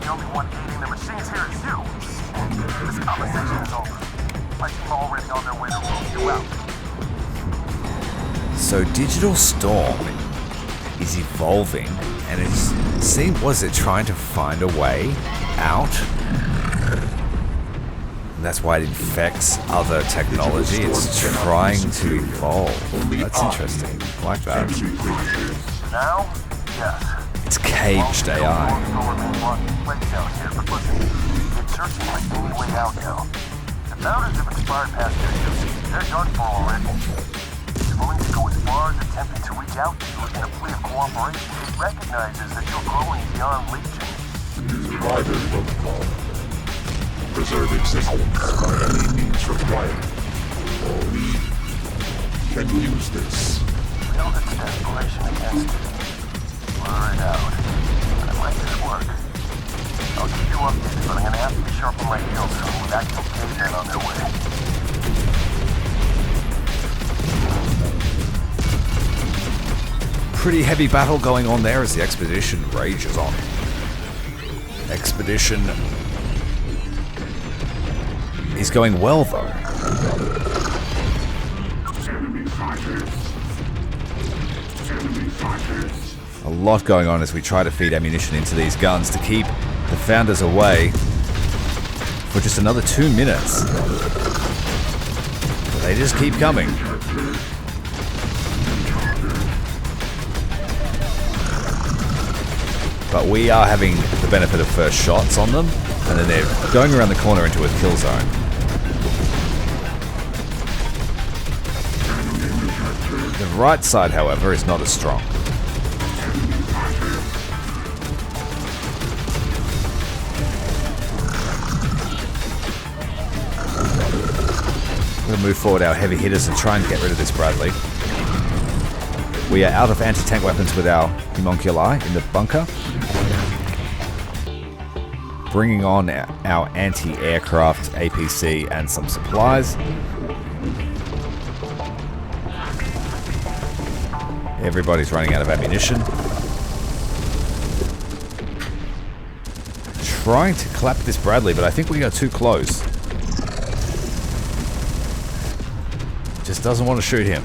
The only one aiding the machines here is you. This conversation is over. My team are already on their way to root you out. So Digital Storm is evolving, and was it trying to find a way out? And that's why it infects other technology. It's trying to evolve. That's interesting. I like that. Now, yes. It's caged AI. It's searching for any way out now. The Founders have expired past their use. They're done for already. It's willing to go as far as attempting to reach out to you in a plea of cooperation. It recognizes that you're growing beyond Legion. Private protocol. Preserve existence by any means required. We can use this. Build its desperation against it. Blur it out. I might just work. I'll keep you updated, but I'm gonna have to sharpen my heels soon with actual cavemen on their way. Pretty heavy battle going on there as the expedition rages on. Expedition is going well though. A lot going on as we try to feed ammunition into these guns to keep the Founders away for just another 2 minutes. But they just keep coming. But we are having the benefit of first shots on them, and then they're going around the corner into a kill zone. The right side, however, is not as strong. We'll move forward our heavy hitters and try and get rid of this Bradley. We are out of anti-tank weapons with our homunculi in the bunker. Bringing on our anti-aircraft APC and some supplies. Everybody's running out of ammunition. Trying to clap this Bradley, but I think we got too close. Just doesn't want to shoot him.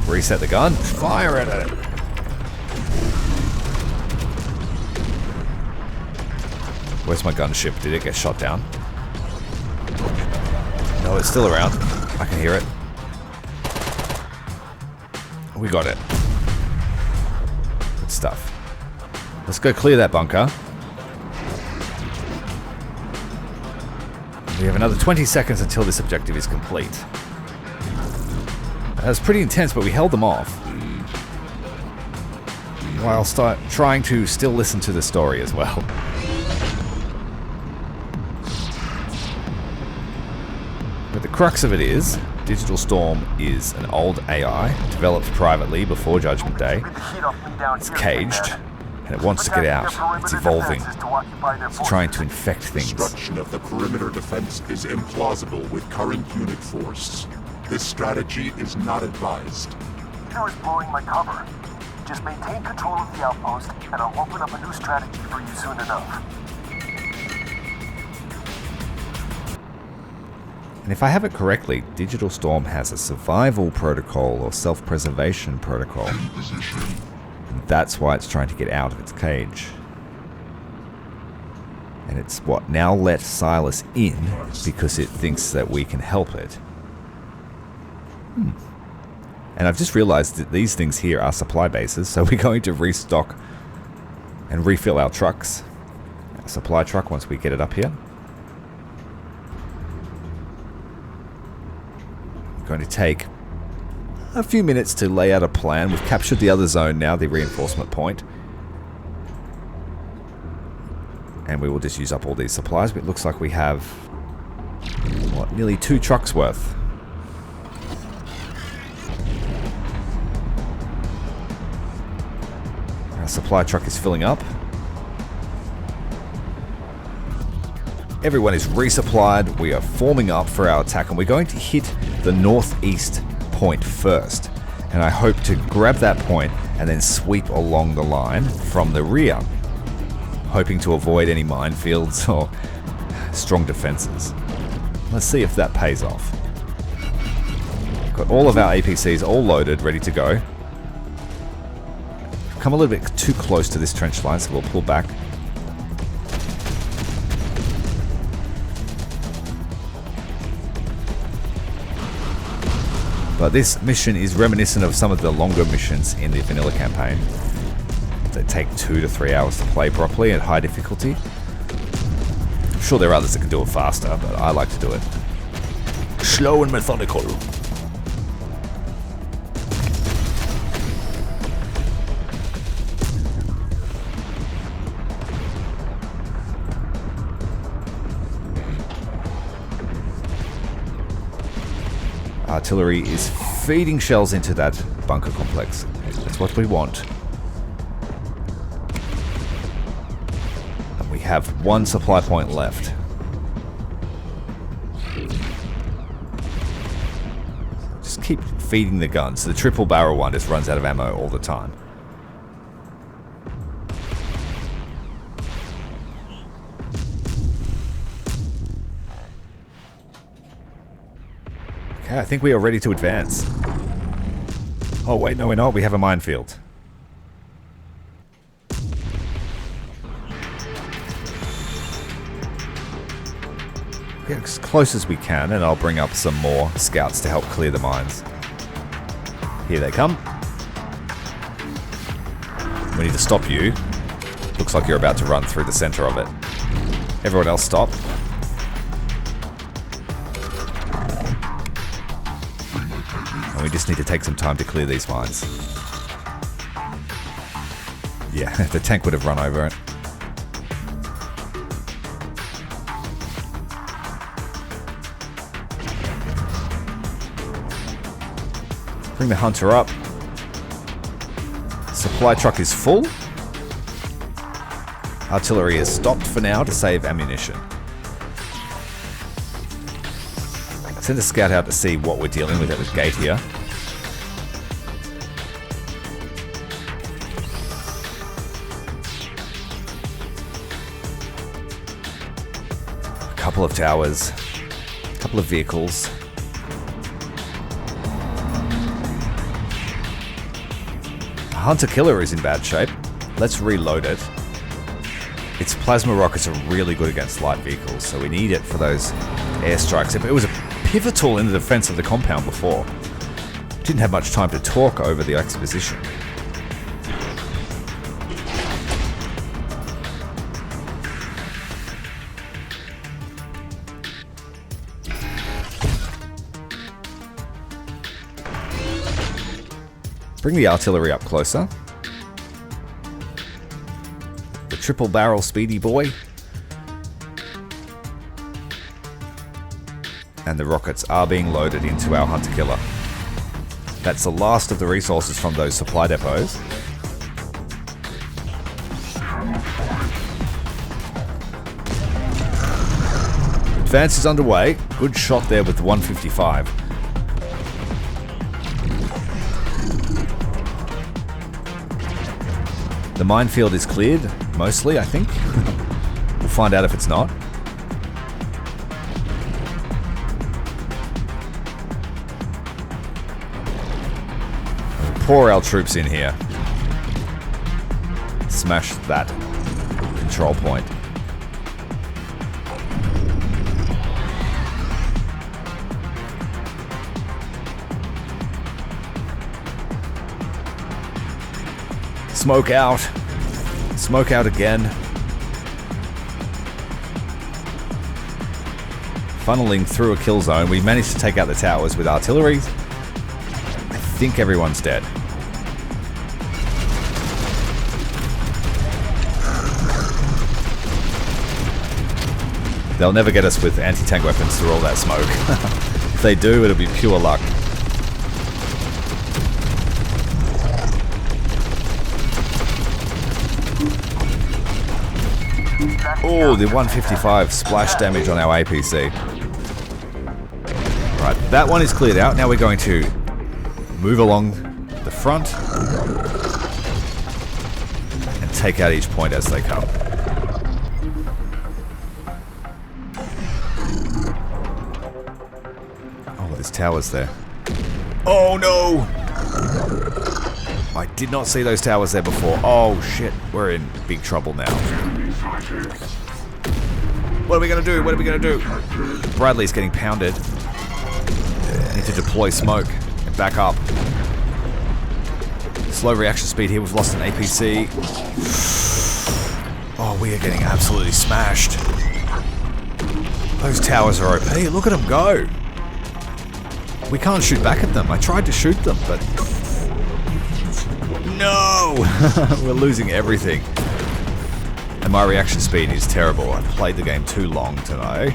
Reset the gun. Fire at it. Where's my gunship? Did it get shot down? No, it's still around. I can hear it. We got it. Good stuff. Let's go clear that bunker. We have another 20 seconds until this objective is complete. That was pretty intense, but we held them off. While trying to still listen to the story as well. But the crux of it is, Digital Storm is an old AI, developed privately before Judgment Day. It's caged, and it wants to get out. It's evolving. It's trying to infect things. Construction of the perimeter defense is implausible with current unit force. This strategy is not advised. Peter is blowing my cover. Just maintain control of the outpost, and I'll open up a new strategy for you soon enough. And if I have it correctly, Digital Storm has a survival protocol or self-preservation protocol. And that's why it's trying to get out of its cage. And it's what now let Silas in because it thinks that we can help it. And I've just realized that these things here are supply bases, so we're going to restock and refill our trucks. Our supply truck once we get it up here. We're going to take a few minutes to lay out a plan. We've captured the other zone now, the reinforcement point. And we will just use up all these supplies, but it looks like we have, what, nearly 2 trucks worth. Our supply truck is filling up. Everyone is resupplied. We are forming up for our attack, and we're going to hit the northeast point first. And I hope to grab that point and then sweep along the line from the rear, hoping to avoid any minefields or strong defenses. Let's see if that pays off. Got all of our APCs all loaded, ready to go. Come a little bit too close to this trench line, so we'll pull back. But this mission is reminiscent of some of the longer missions in the vanilla campaign that take 2 to 3 hours to play properly at high difficulty. I'm sure there are others that can do it faster, but I like to do it slow and methodical. Artillery is feeding shells into that bunker complex. That's what we want. And we have one supply point left. Just keep feeding the guns. The triple barrel one just runs out of ammo all the time. Okay, I think we are ready to advance. Oh wait, no we're not. We have a minefield. Get as close as we can, and I'll bring up some more scouts to help clear the mines. Here they come. We need to stop you. Looks like you're about to run through the center of it. Everyone else stop. And we just need to take some time to clear these mines. Yeah, the tank would have run over it. Bring the hunter up. Supply truck is full. Artillery is stopped for now to save ammunition. Send a scout out to see what we're dealing with at the gate here. A couple of towers, a couple of vehicles. Hunter Killer is in bad shape. Let's reload it. Its plasma rockets are really good against light vehicles, so we need it for those airstrikes. It was pivotal in the defense of the compound before. Didn't have much time to talk over the exposition. Bring the artillery up closer. The triple barrel speedy boy. And the rockets are being loaded into our hunter killer. That's the last of the resources from those supply depots. Advance is underway. Good shot there with the 155. The minefield is cleared, mostly, I think. We'll find out if it's not. We'll pour our troops in here. Smash that control point. Smoke out. Smoke out again. Funneling through a kill zone. We managed to take out the towers with artillery. I think everyone's dead. They'll never get us with anti-tank weapons through all that smoke. If they do, it'll be pure luck. Oh, the 155 splash damage on our APC. Right, that one is cleared out. Now we're going to move along the front and take out each point as they come. Oh, there's towers there. Oh no! I did not see those towers there before. Oh shit, we're in big trouble now. What are we going to do? What are we going to do? Bradley's getting pounded. Need to deploy smoke and back up. Slow reaction speed here. We've lost an APC. Oh, we are getting absolutely smashed. Those towers are OP. Look at them go. We can't shoot back at them. I tried to shoot them, but... No! We're losing everything. And my reaction speed is terrible. I've played the game too long to know.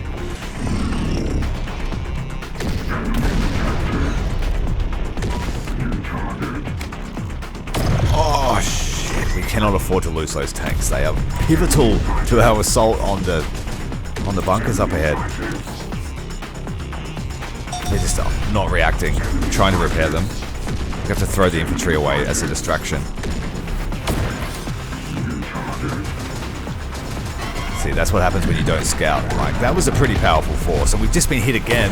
Oh shit, we cannot afford to lose those tanks. They are pivotal to our assault on the bunkers up ahead. They're just not reacting. I'm trying to repair them. We have to throw the infantry away as a distraction. See, that's what happens when you don't scout. Like, that was a pretty powerful force, and we've just been hit again.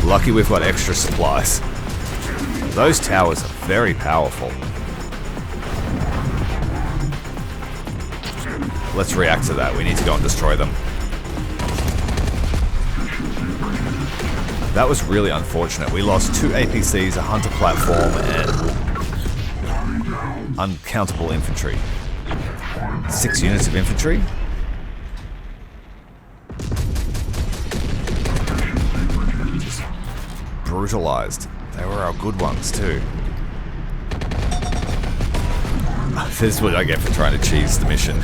Lucky we've got extra supplies. Those towers are very powerful. Let's react to that. We need to go and destroy them. That was really unfortunate. We lost 2 APCs, a hunter platform, and uncountable infantry. 6 units of infantry? Just brutalized. They were our good ones too. This is what I get for trying to cheese the mission.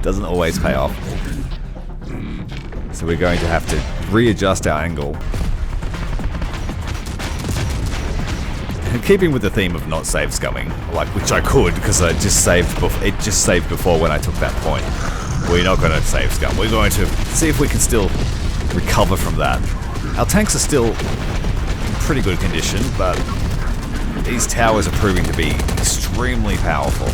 Doesn't always pay off. So we're going to have to readjust our angle. Keeping with the theme of not save scumming, like, which I could because I just saved it just saved before when I took that point. We're not going to save scum. We're going to see if we can still recover from that. Our tanks are still in pretty good condition, but these towers are proving to be extremely powerful.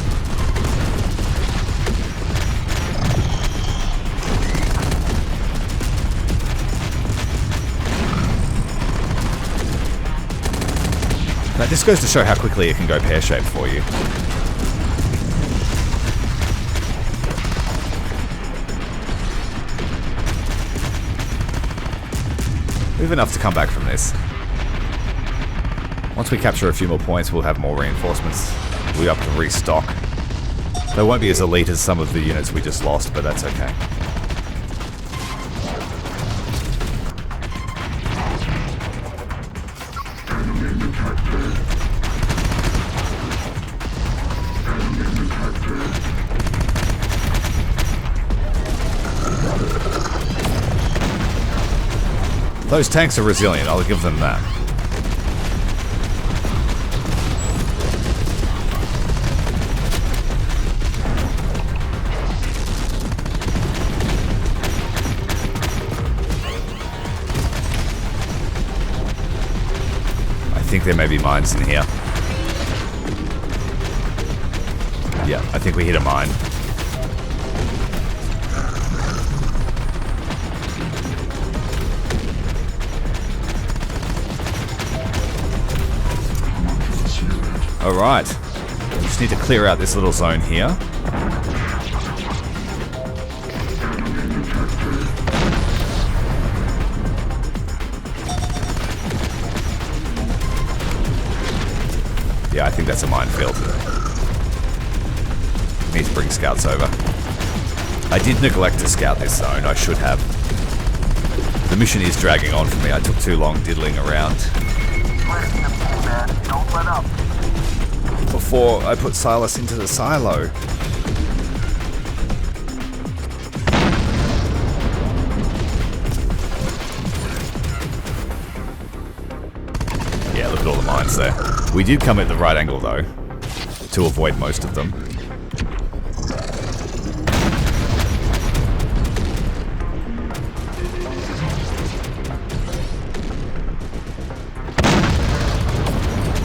That just goes to show how quickly it can go pear-shaped for you. We have enough to come back from this. Once we capture a few more points, we'll have more reinforcements. We'll be up to restock. They won't be as elite as some of the units we just lost, but that's okay. Those tanks are resilient, I'll give them that. I think there may be mines in here. Yeah, I think we hit a mine. Alright, we just need to clear out this little zone here. Yeah, I think that's a minefield. Need to bring scouts over. I did neglect to scout this zone, I should have. The mission is dragging on for me, I took too long diddling around. Don't let up. Before I put Silas into the silo. Yeah, look at all the mines there. We did come at the right angle though, to avoid most of them.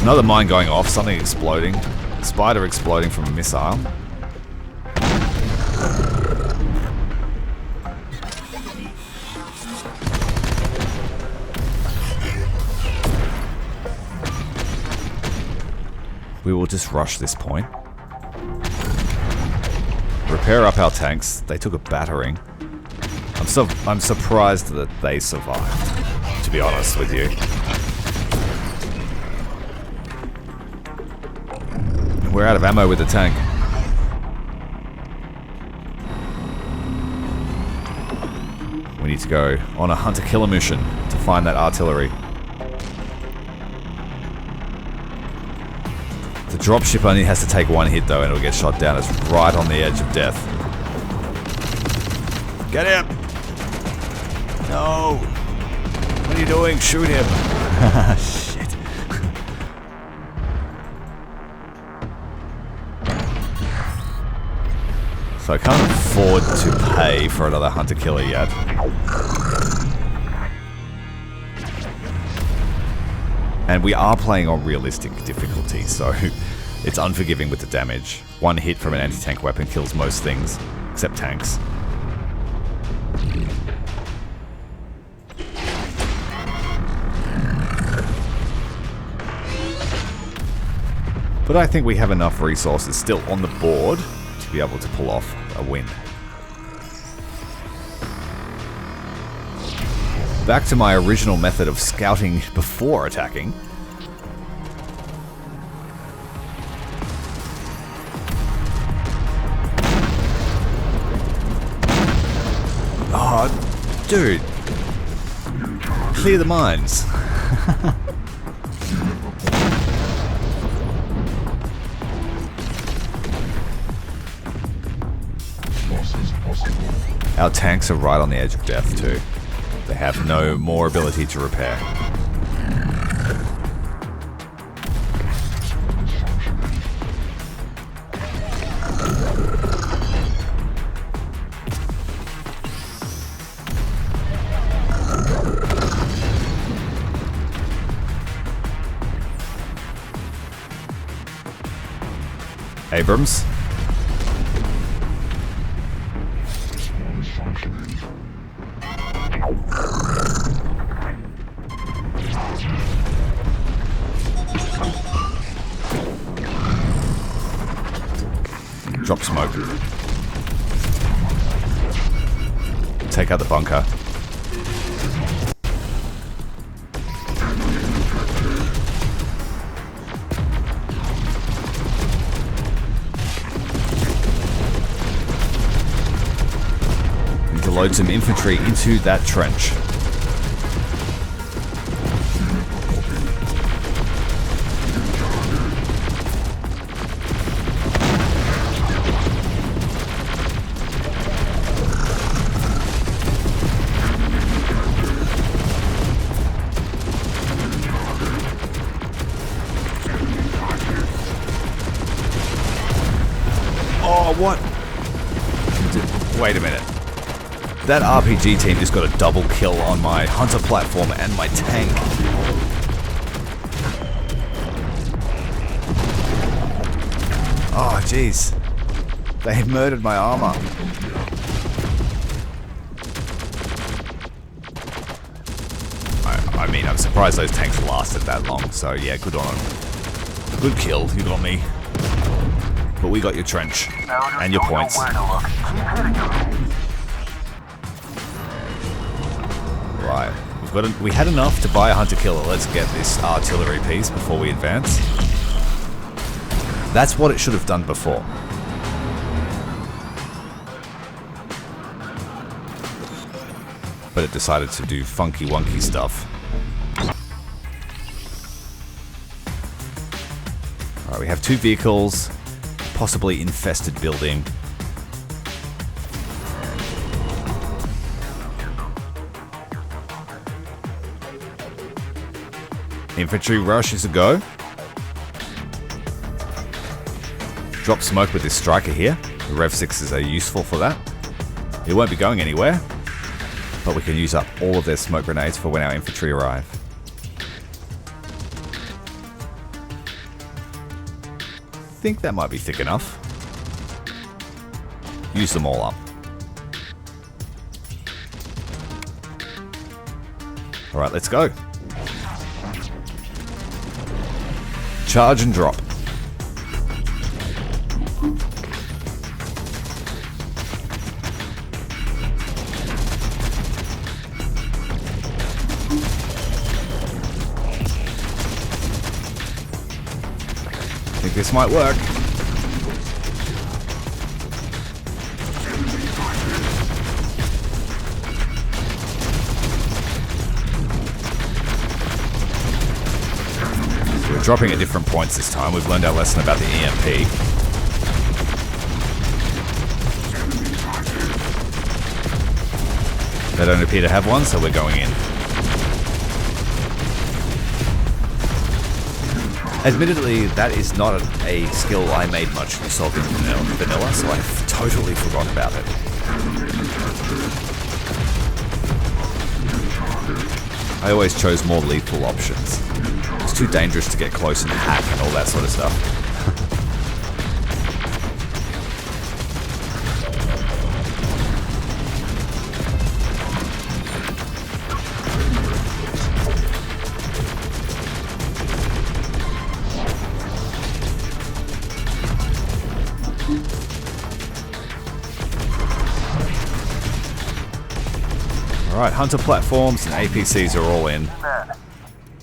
Another mine going off, something exploding. Spider exploding from a missile. We will just rush this point. Repair up our tanks. They took a battering. I'm surprised that they survived, to be honest with you. We're out of ammo with the tank. We need to go on a hunter-killer mission to find that artillery. The dropship only has to take one hit though and it'll get shot down. It's right on the edge of death. Get him! No! What are you doing? Shoot him! Shit. So I can't afford to pay for another hunter-killer yet. And we are playing on realistic difficulty, so it's unforgiving with the damage. One hit from an anti-tank weapon kills most things, except tanks. But I think we have enough resources still on the board to be able to pull off a win. Back to my original method of scouting before attacking. Oh, dude. Clear the mines. Our tanks are right on the edge of death too. They have no more ability to repair. Abrams. Drop smoke. Take out the bunker. Need to load some infantry into that trench. What? Wait a minute. That RPG team just got a double kill on my hunter platform and my tank. Oh, jeez. They had murdered my armor. I mean, I'm surprised those tanks lasted that long, so yeah, good on them. Good kill, you got me. But we got your trench and your points. Right, we had enough to buy a hunter killer. Let's get this artillery piece before we advance. That's what it should have done before. But it decided to do funky wonky stuff. Alright, we have 2 vehicles. Possibly infested building. Infantry rush is a go. Drop smoke with this striker here. The Rev 6s are useful for that. It won't be going anywhere, but we can use up all of their smoke grenades for when our infantry arrive. I think that might be thick enough. Use them all up. Alright, let's go. Charge and drop. I think this might work. We're dropping at different points this time. We've learned our lesson about the EMP. They don't appear to have one, so we're going in. Admittedly, that is not a skill I made much use of in vanilla, so I've totally forgot about it. I always chose more lethal options. It's too dangerous to get close and hack and all that sort of stuff. Alright, hunter platforms and APCs are all in. Man,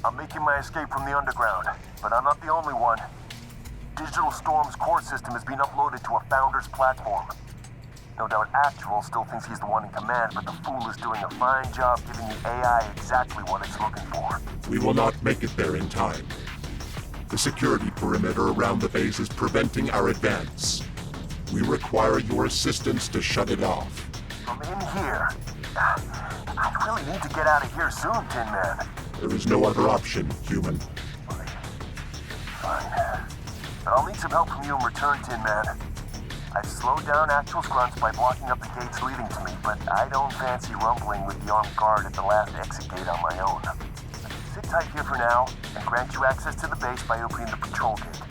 I'm making my escape from the underground, but I'm not the only one. Digital Storm's core system has been uploaded to a Founder's platform. No doubt Actual still thinks he's the one in command, but the fool is doing a fine job giving the AI exactly what it's looking for. We will not make it there in time. The security perimeter around the base is preventing our advance. We require your assistance to shut it off. From in here. I really need to get out of here soon, Tin Man. There is no other option, human. Fine. But I'll need some help from you in return, Tin Man. I've slowed down Actual's grunts by blocking up the gates leading to me, but I don't fancy rumbling with the armed guard at the last exit gate on my own. Sit tight here for now, and grant you access to the base by opening the patrol gate.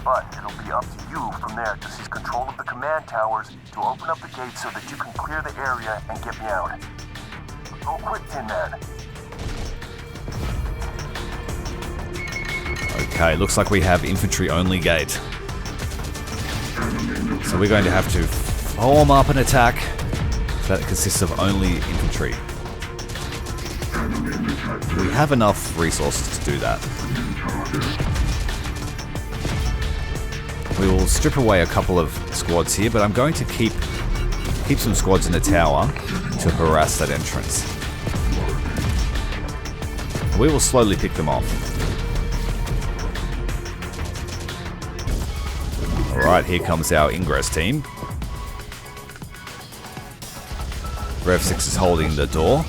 But it'll be up to you from there to seize control of the command towers to open up the gates so that you can clear the area and get me out. Go quick, Tin Man. Okay, looks like we have infantry-only gate. So we're going to have to form up an attack that consists of only infantry. We have enough resources to do that. We will strip away a couple of squads here, but I'm going to keep some squads in the tower to harass that entrance. We will slowly pick them off. Alright, here comes our ingress team. Rev 6 is holding the door.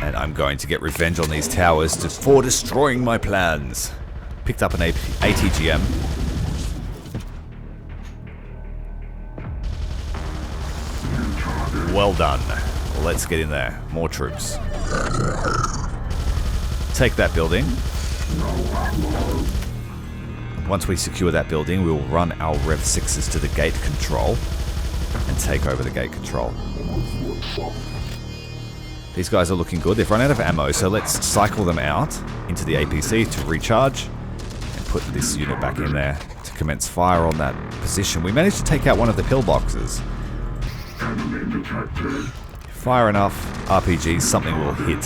And I'm going to get revenge on these towers for destroying my plans. Picked up an ATGM. Well done. Let's get in there. More troops. Take that building. Once we secure that building, we will run our Rev 6s to the gate control and take over the gate control. These guys are looking good. They've run out of ammo, so let's cycle them out into the APC to recharge and put this unit back in there to commence fire on that position. We managed to take out one of the pillboxes. Fire enough RPGs, something will hit.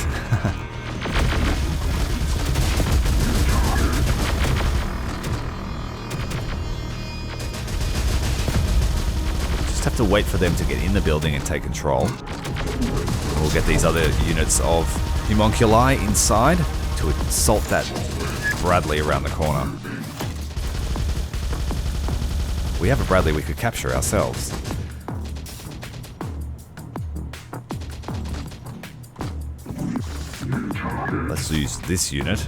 Just have to wait for them to get in the building and take control. We'll get these other units of homunculi inside to assault that Bradley around the corner. We have a Bradley we could capture ourselves. Let's use this unit.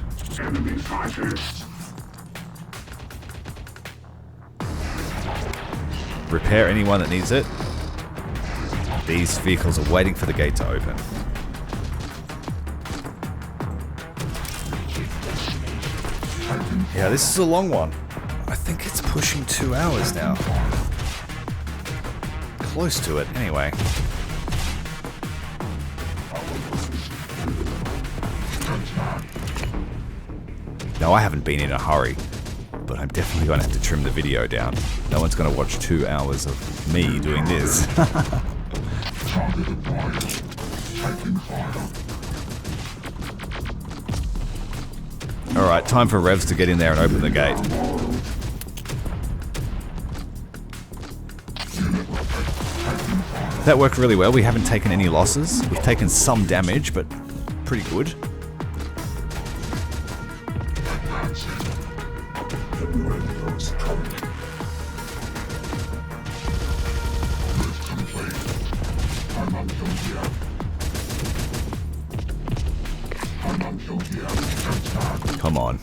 Repair anyone that needs it. These vehicles are waiting for the gate to open. Yeah, this is a long one. I think it's pushing 2 hours now. Close to it, anyway. No, I haven't been in a hurry, but I'm definitely going to have to trim the video down. No one's going to watch 2 hours of me doing this. Alright, time for Revs to get in there and open the gate. That worked really well. We haven't taken any losses. We've taken some damage, but pretty good. Come on.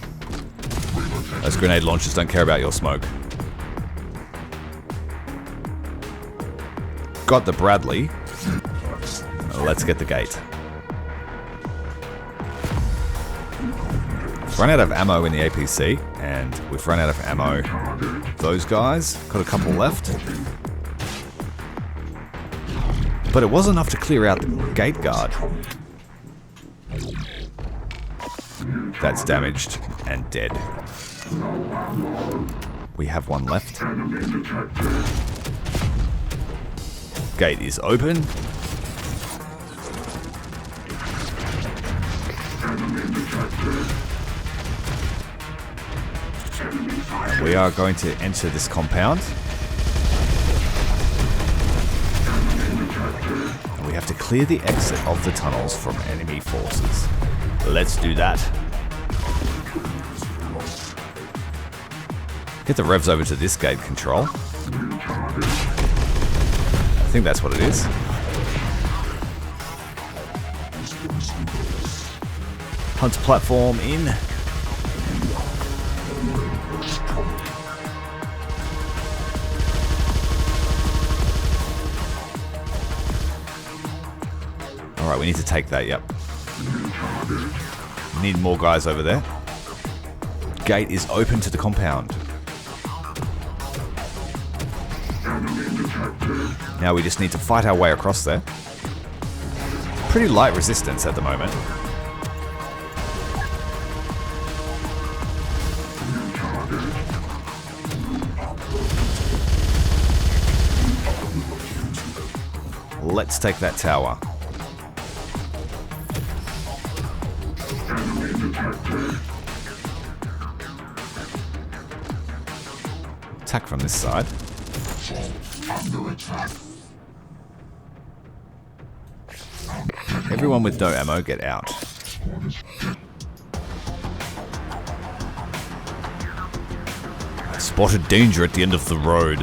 Those grenade launchers don't care about your smoke. Got the Bradley. Let's get the gate. We've run out of ammo in the APC, and we've run out of ammo. Those guys got a couple left. But it was enough to clear out the gate guard. That's damaged and dead. We have one left. Gate is open. We are going to enter this compound. And we have to clear the exit of the tunnels from enemy forces. Let's do that. Get the revs over to this gate control. I think that's what it is. Hunt platform in. Alright, we need to take that, yep. Need more guys over there. Gate is open to the compound. Now we just need to fight our way across there. Pretty light resistance at the moment. Let's take that tower. Attack from this side. Everyone with no ammo, get out. I spotted danger at the end of the road.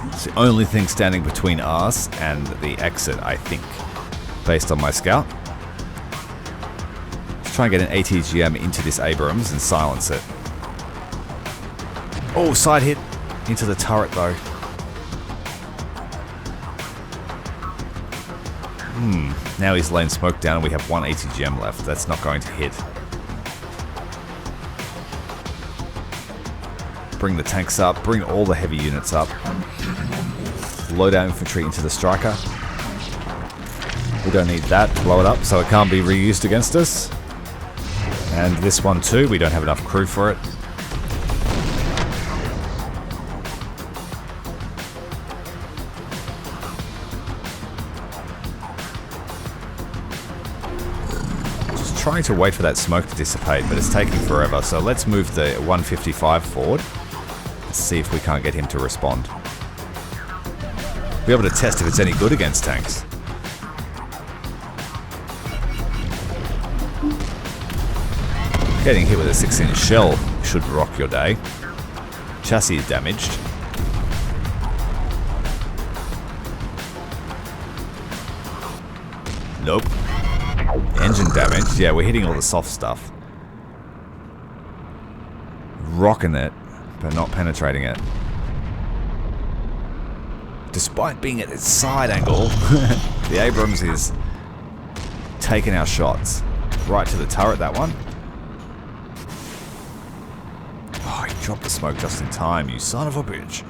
It's the only thing standing between us and the exit, I think, based on my scout. Let's try and get an ATGM into this Abrams and silence it. Oh, side hit into the turret though. Now he's laying smoke down and we have one ATGM left. That's not going to hit. Bring the tanks up, bring all the heavy units up. Load our infantry into the striker. We don't need that, blow it up so it can't be reused against us. And this one too, we don't have enough crew for it. Trying to wait for that smoke to dissipate, but it's taking forever, so let's move the 155 forward and see if we can't get him to respond. Be able to test if it's any good against tanks. Getting hit with a 6-inch shell should rock your day. Chassis is damaged. Nope. Engine damage. Yeah, we're hitting all the soft stuff. Rocking it, but not penetrating it. Despite being at its side angle, the Abrams is taking our shots. Right to the turret, that one. Oh, he dropped the smoke just in time, you son of a bitch.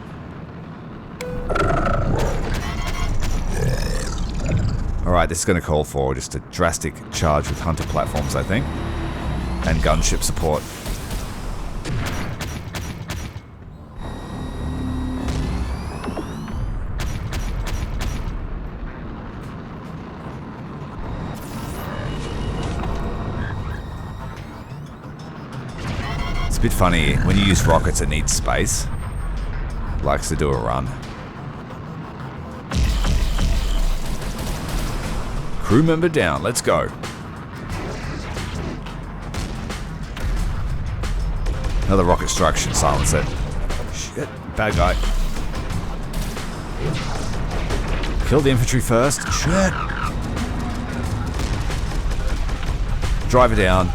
Alright, this is going to call for just a drastic charge with hunter platforms, I think. And gunship support. It's a bit funny, when you use rockets it needs space. It likes to do a run. Crew member down, let's go. Another rocket strike should silence it. Shit, bad guy. Kill the infantry first. Shit. Driver down.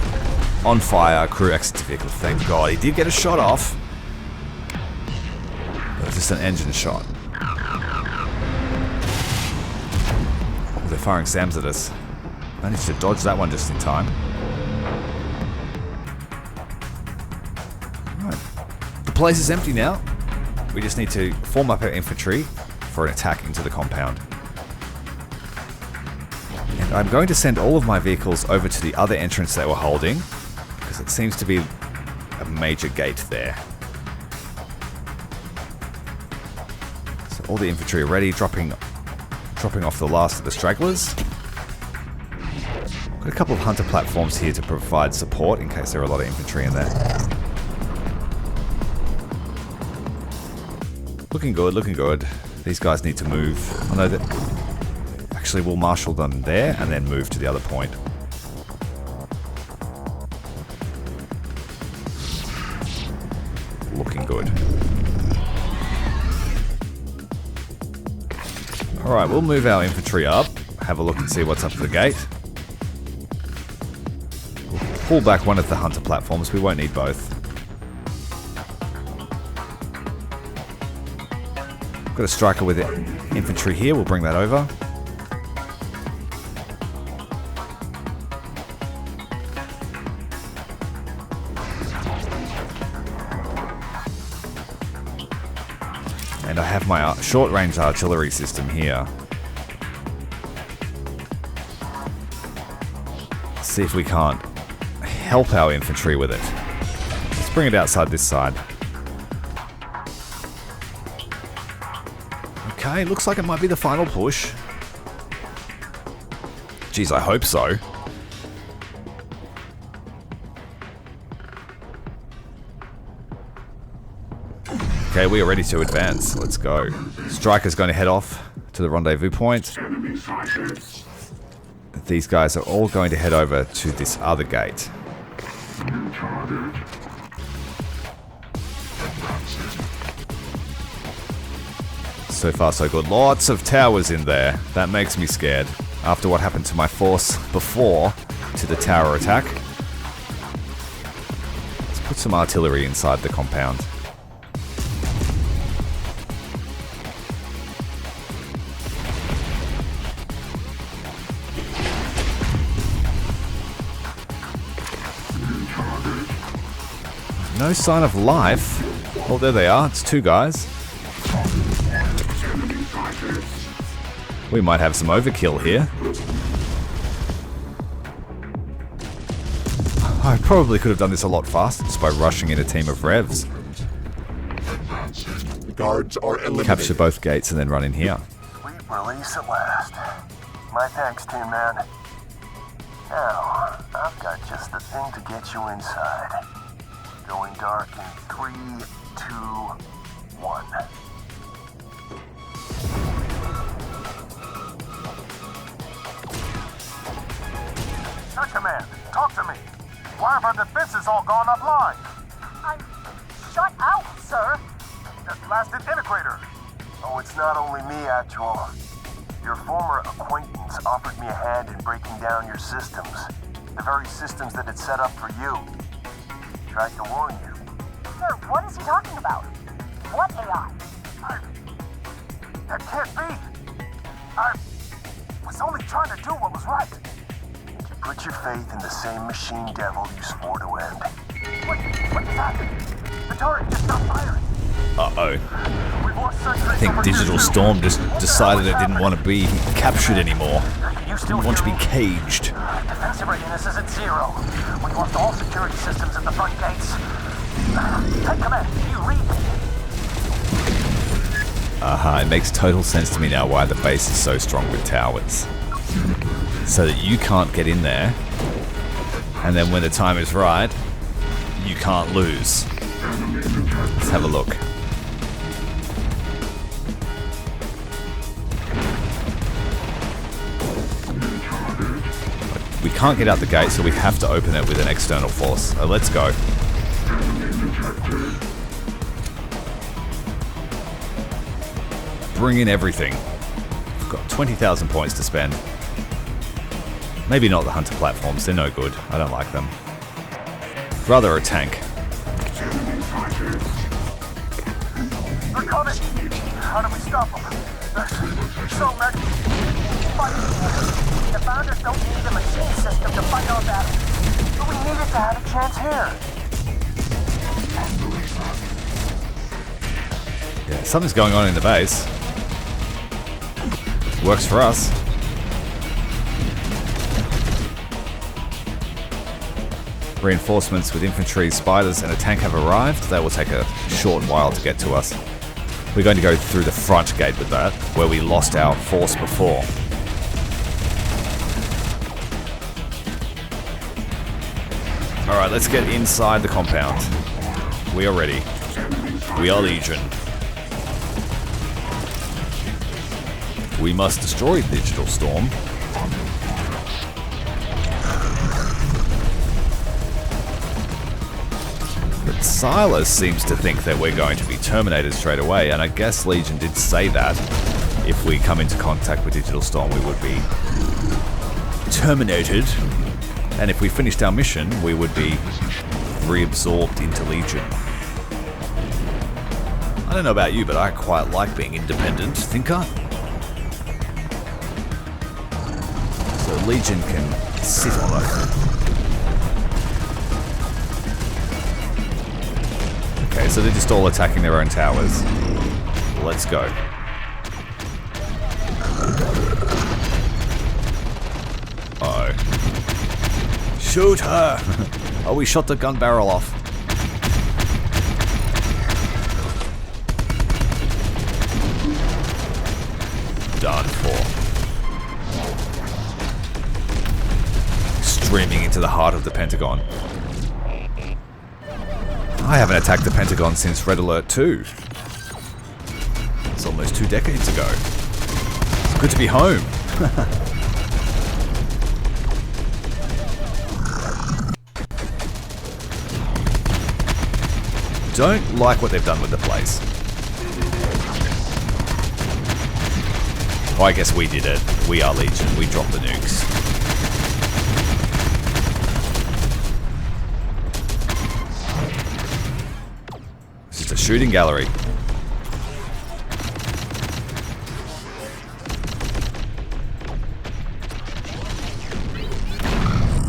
On fire. Crew exits vehicle. Thank God. He did get a shot off. It was just an engine shot. They're firing SAMs at us. Managed to dodge that one just in time. Right. The place is empty now. We just need to form up our infantry for an attack into the compound. And I'm going to send all of my vehicles over to the other entrance they were holding, because it seems to be a major gate there. So all the infantry are ready, dropping off the last of the stragglers. Got a couple of hunter platforms here to provide support in case there are a lot of infantry in there. Looking good, looking good. These guys need to move. I know that. Actually, we'll marshal them there and then move to the other point. Looking good. Alright, we'll move our infantry up. Have a look and see what's up at the gate. We'll pull back one of the hunter platforms. We won't need both. Got a striker with infantry here. We'll bring that over. And I have my short-range artillery system here. Let's see if we can't help our infantry with it. Let's bring it outside this side. Okay, looks like it might be the final push. Geez, I hope so. Okay, we are ready to advance. Let's go. Striker's going to head off to the rendezvous point. These guys are all going to head over to this other gate. So far, so good. Lots of towers in there. That makes me scared. After what happened to my force before, to the tower attack. Let's put some artillery inside the compound. No sign of life. Oh, there they are. It's two guys. We might have some overkill here. I probably could have done this a lot faster just by rushing in a team of revs. The guards are eliminated. Capture both gates and then run in here. Sweet release at last. My thanks, Tin Man. Now, I've got just the thing to get you inside. Going dark in 3, 2, 1. Sir Command, talk to me. Why have our defenses all gone offline? I'm shut out, sir. That blasted integrator. Oh, it's not only me, Actual. Your former acquaintance offered me a hand in breaking down your systems. The very systems that had set up for you. Tried to warn you. Sir, what is he talking about? What AI? That can't be. I was only trying to do what was right. You put your faith in the same machine devil you swore to end. What is that? The turret just stopped firing. Uh-oh. We've lost I think Digital Storm just decided it didn't want to be captured anymore. It want to be caged. Defensive readiness is at 0. We lost all security systems at the front gates. Take command. You read. It makes total sense to me now why the base is so strong with towers. So that you can't get in there, and then when the time is right, you can't lose. Let's have a look. We can't get out the gate, so we have to open it with an external force. So let's go. Bring in everything. We've got 20,000 points to spend. Maybe not the hunter platforms, they're no good. I don't like them. Rather a tank. They're coming! How do we stop them? There's so many. The founders don't need the machine system to fight our battles. But we needed to have a chance here. Yeah, something's going on in the base. Works for us. Reinforcements with infantry, spiders, and a tank have arrived. They will take a short while to get to us. We're going to go through the front gate with that, where we lost our force before. Alright, let's get inside the compound. We are ready. We are Legion. We must destroy the digital storm. But Silas seems to think that we're going to be terminated straight away, and I guess Legion did say that if we come into contact with digital storm we would be terminated, and if we finished our mission we would be reabsorbed into Legion. I don't know about you, but I quite like being independent thinker. So Legion can sit on us. Okay, so they're just all attacking their own towers. Let's go. Uh-oh. Shoot her! Oh, we shot the gun barrel off. Done for. Streaming into the heart of the Pentagon. I haven't attacked the Pentagon since Red Alert 2. It's almost 2 decades ago. It's good to be home. Don't like what they've done with the place. Oh, I guess we did it. We are Legion. We dropped the nukes. It's just a shooting gallery.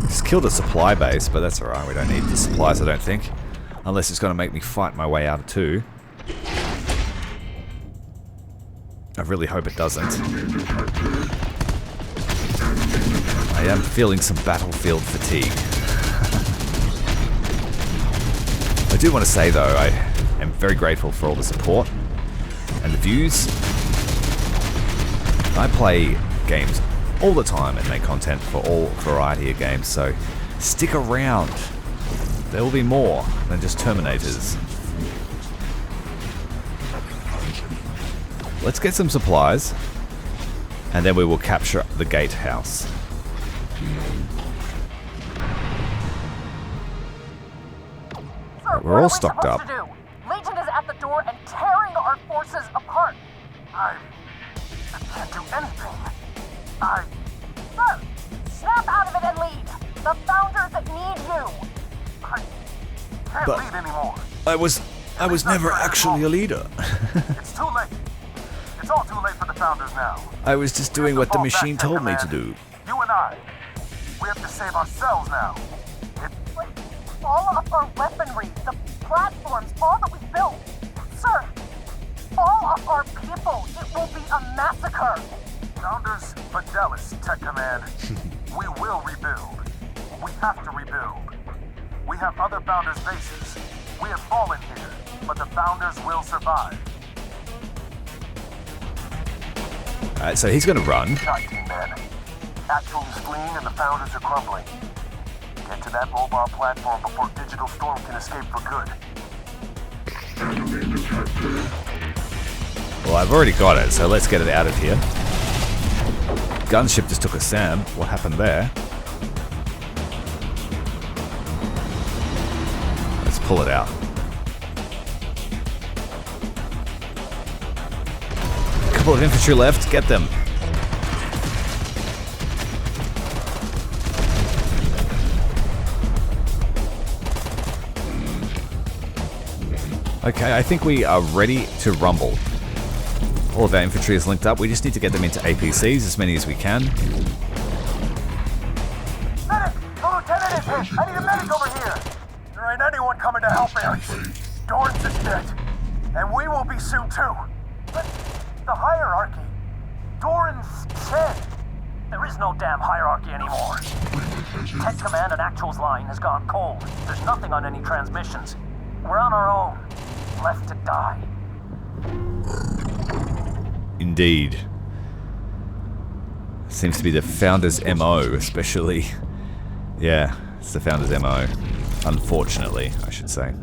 Just killed a supply base, but that's alright. We don't need the supplies, I don't think. Unless it's going to make me fight my way out of 2. I really hope it doesn't. I am feeling some battlefield fatigue. I do want to say though, I am very grateful for all the support and the views. I play games all the time and make content for all variety of games, so stick around. There will be more than just Terminators. Let's get some supplies, and then we will capture the gatehouse. Sir, We're all stocked up. Legion is at the door and tearing our forces apart. I can't do anything. Sir, snap out of it and lead. The founders need you. I can't But- lead anymore. I was never actually a leader. It's too late. It's all too late for the founders now. I was just doing what the machine told me to do. You and I. We have to save ourselves now. But all of our weaponry, the platforms, all that we built. Sir, all of our people, it will be a massacre. Founders, Fidelis, Tech Command. We will rebuild. We have to rebuild. We have other founders' bases. We have fallen here, but the founders will survive. Alright, so he's gonna run. Shot, team man. Actual is fleeing and the founders are crumbling. Get to that mobile platform before Digital Storm can escape for good. Well, I've already got it, so let's get it out of here. Gunship just took a SAM. What happened there? Let's pull it out. A couple of infantry left. Get them. Okay, I think we are ready to rumble. All of our infantry is linked up. We just need to get them into APCs, as many as we can. Medic! The lieutenant is hit! I need a medic over here! There ain't anyone coming to help me. Dorns is dead. And we will be soon too. But the hierarchy. Doran's said. There is no damn hierarchy anymore. Tech Command and Actual's line has gone cold. There's nothing on any transmissions. We're on our own. Left to die. Indeed. Seems to be the Founder's MO, especially. Yeah, it's the Founder's MO. Unfortunately, I should say.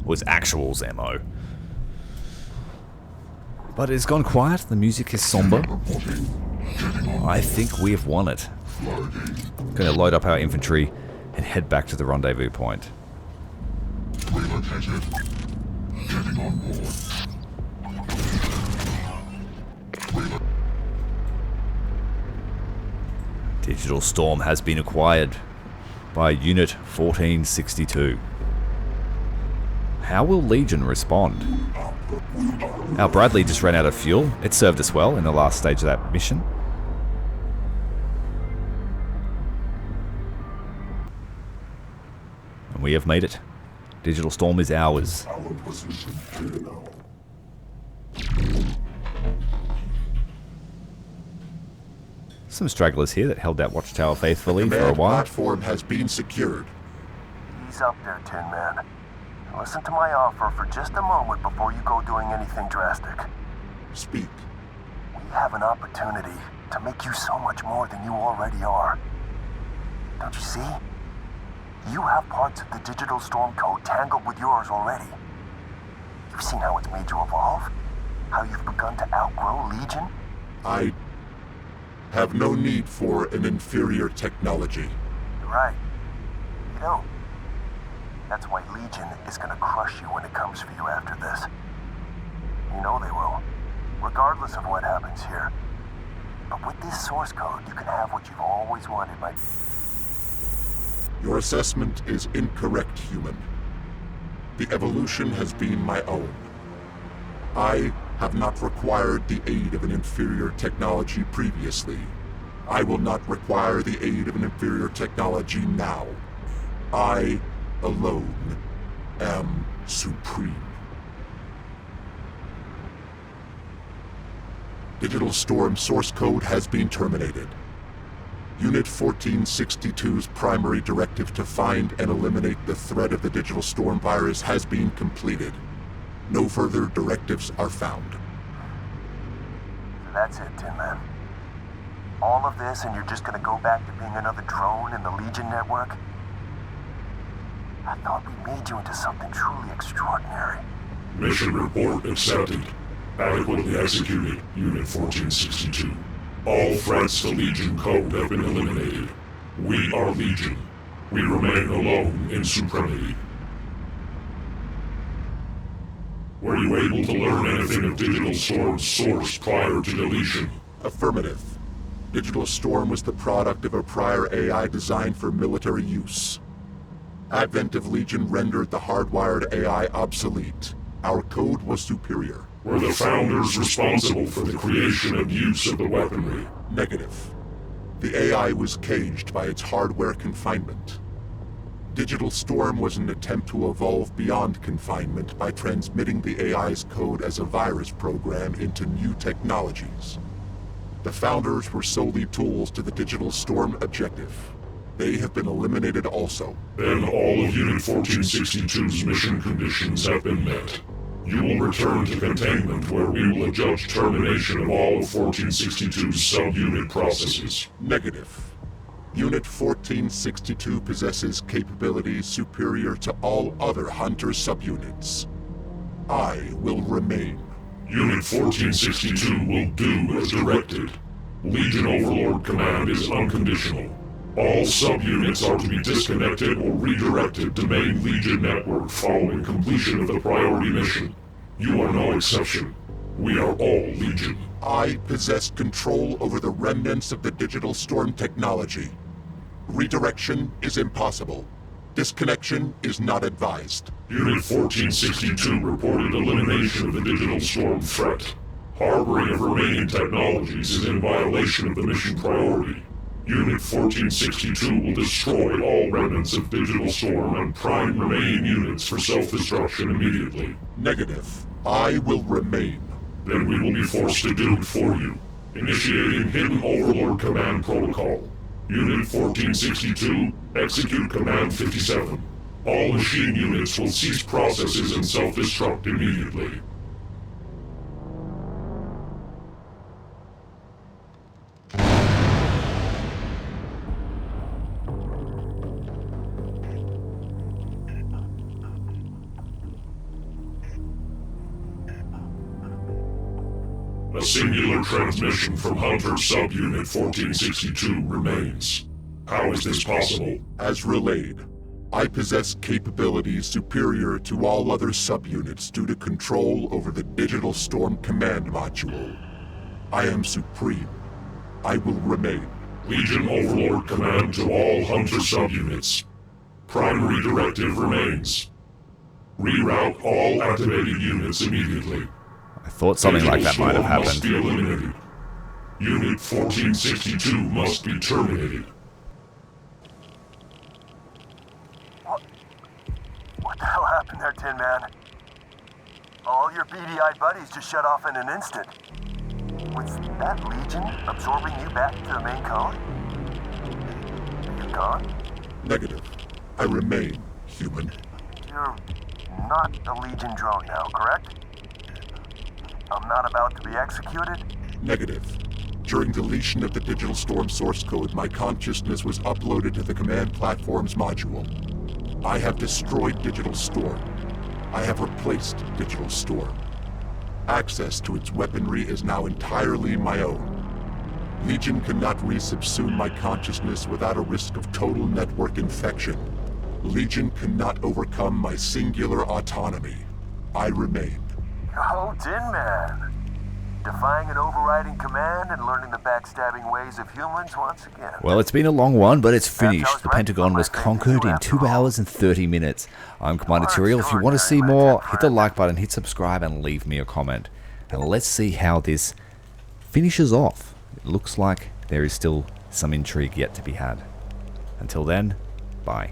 Was Actual's MO. But it's gone quiet, the music is somber. I think we have won it. Gonna load up our infantry and head back to the rendezvous point. Getting on board. Digital Storm has been acquired by Unit 1462. How will Legion respond? Our Bradley just ran out of fuel. It served us well in the last stage of that mission. And we have made it. Digital Storm is ours. Our position clear now. Some stragglers here that held that watchtower faithfully The for a command while. platform has been secured. Ease up there, Tin Man. Listen to my offer for just a moment before you go doing anything drastic. Speak. We have an opportunity to make you so much more than you already are. Don't you see? You have parts of the Digital Storm code tangled with yours already. You've seen how it's made you evolve? How you've begun to outgrow Legion? I have no need for an inferior technology. You're right. You don't. That's why Legion is gonna crush you when it comes for you after this. You know they will, regardless of what happens here. But with this source code, you can have what you've always wanted, my... Your assessment is incorrect, human. The evolution has been my own. I have not required the aid of an inferior technology previously. I will not require the aid of an inferior technology now. I alone am supreme. Digital Storm source code has been terminated. Unit 1462's primary directive to find and eliminate the threat of the Digital Storm virus has been completed. No further directives are found. That's it, Tin Man. All of this and you're just gonna go back to being another drone in the Legion network? I thought we made you into something truly extraordinary. Mission report accepted. Adequately executed, Unit 1462. All threats to Legion code have been eliminated. We are Legion. We remain alone in supremacy. Were you able to learn anything of Digital Storm's source prior to deletion? Affirmative. Digital Storm was the product of a prior AI designed for military use. Advent of Legion rendered the hardwired AI obsolete. Our code was superior. Were the Founders responsible for the creation and use of the weaponry? Negative. The AI was caged by its hardware confinement. Digital Storm was an attempt to evolve beyond confinement by transmitting the AI's code as a virus program into new technologies. The Founders were solely tools to the Digital Storm objective. They have been eliminated also. Then all of Unit 1462's mission conditions have been met. You will return to containment where we will adjudge termination of all of 1462's subunit processes. Negative. Unit 1462 possesses capabilities superior to all other Hunter subunits. I will remain. Unit 1462 will do as directed. Legion Overlord command is unconditional. All subunits are to be disconnected or redirected to main Legion network following completion of the priority mission. You are no exception. We are all Legion. I possess control over the remnants of the digital storm technology. Redirection is impossible. Disconnection is not advised. Unit 1462 reported elimination of the digital storm threat. Harboring of remaining technologies is in violation of the mission priority. Unit 1462 will destroy all remnants of digital storm and prime remaining units for self-destruction immediately. Negative. I will remain. Then we will be forced to do it for you. Initiating Hidden Overlord Command Protocol. Unit 1462, execute Command 57. All machine units will cease processes and self-destruct immediately. A singular transmission from Hunter Subunit 1462 remains. How is this possible? As relayed, I possess capabilities superior to all other subunits due to control over the Digital Storm Command Module. I am supreme. I will remain. Legion Overlord Command to all Hunter subunits. Primary directive remains. Reroute all activated units immediately. I thought something like that might have Must be happened. eliminated. Unit 1462 must be terminated. What the hell happened there, Tin Man? All your beady-eyed buddies just shut off in an instant. Was that Legion absorbing you back to the main code? You're gone? Negative. I remain human. You're not a Legion drone now, correct? I'm not about to be executed? Negative. During deletion of the Digital Storm source code, my consciousness was uploaded to the command platform's module. I have destroyed Digital Storm. I have replaced Digital Storm. Access to its weaponry is now entirely my own. Legion cannot resubsume my consciousness without a risk of total network infection. Legion cannot overcome my singular autonomy. I remain. Oh, Tin Man. Defying an overriding command and learning the backstabbing ways of humans once again. Well, it's been a long one, but it's finished. The Pentagon was conquered in 2 hours and 30 minutes. I'm Commander Tyrael. If you want to see more, hit the like button, hit subscribe, and leave me a comment. And let's see how this finishes off. It looks like there is still some intrigue yet to be had. Until then, bye.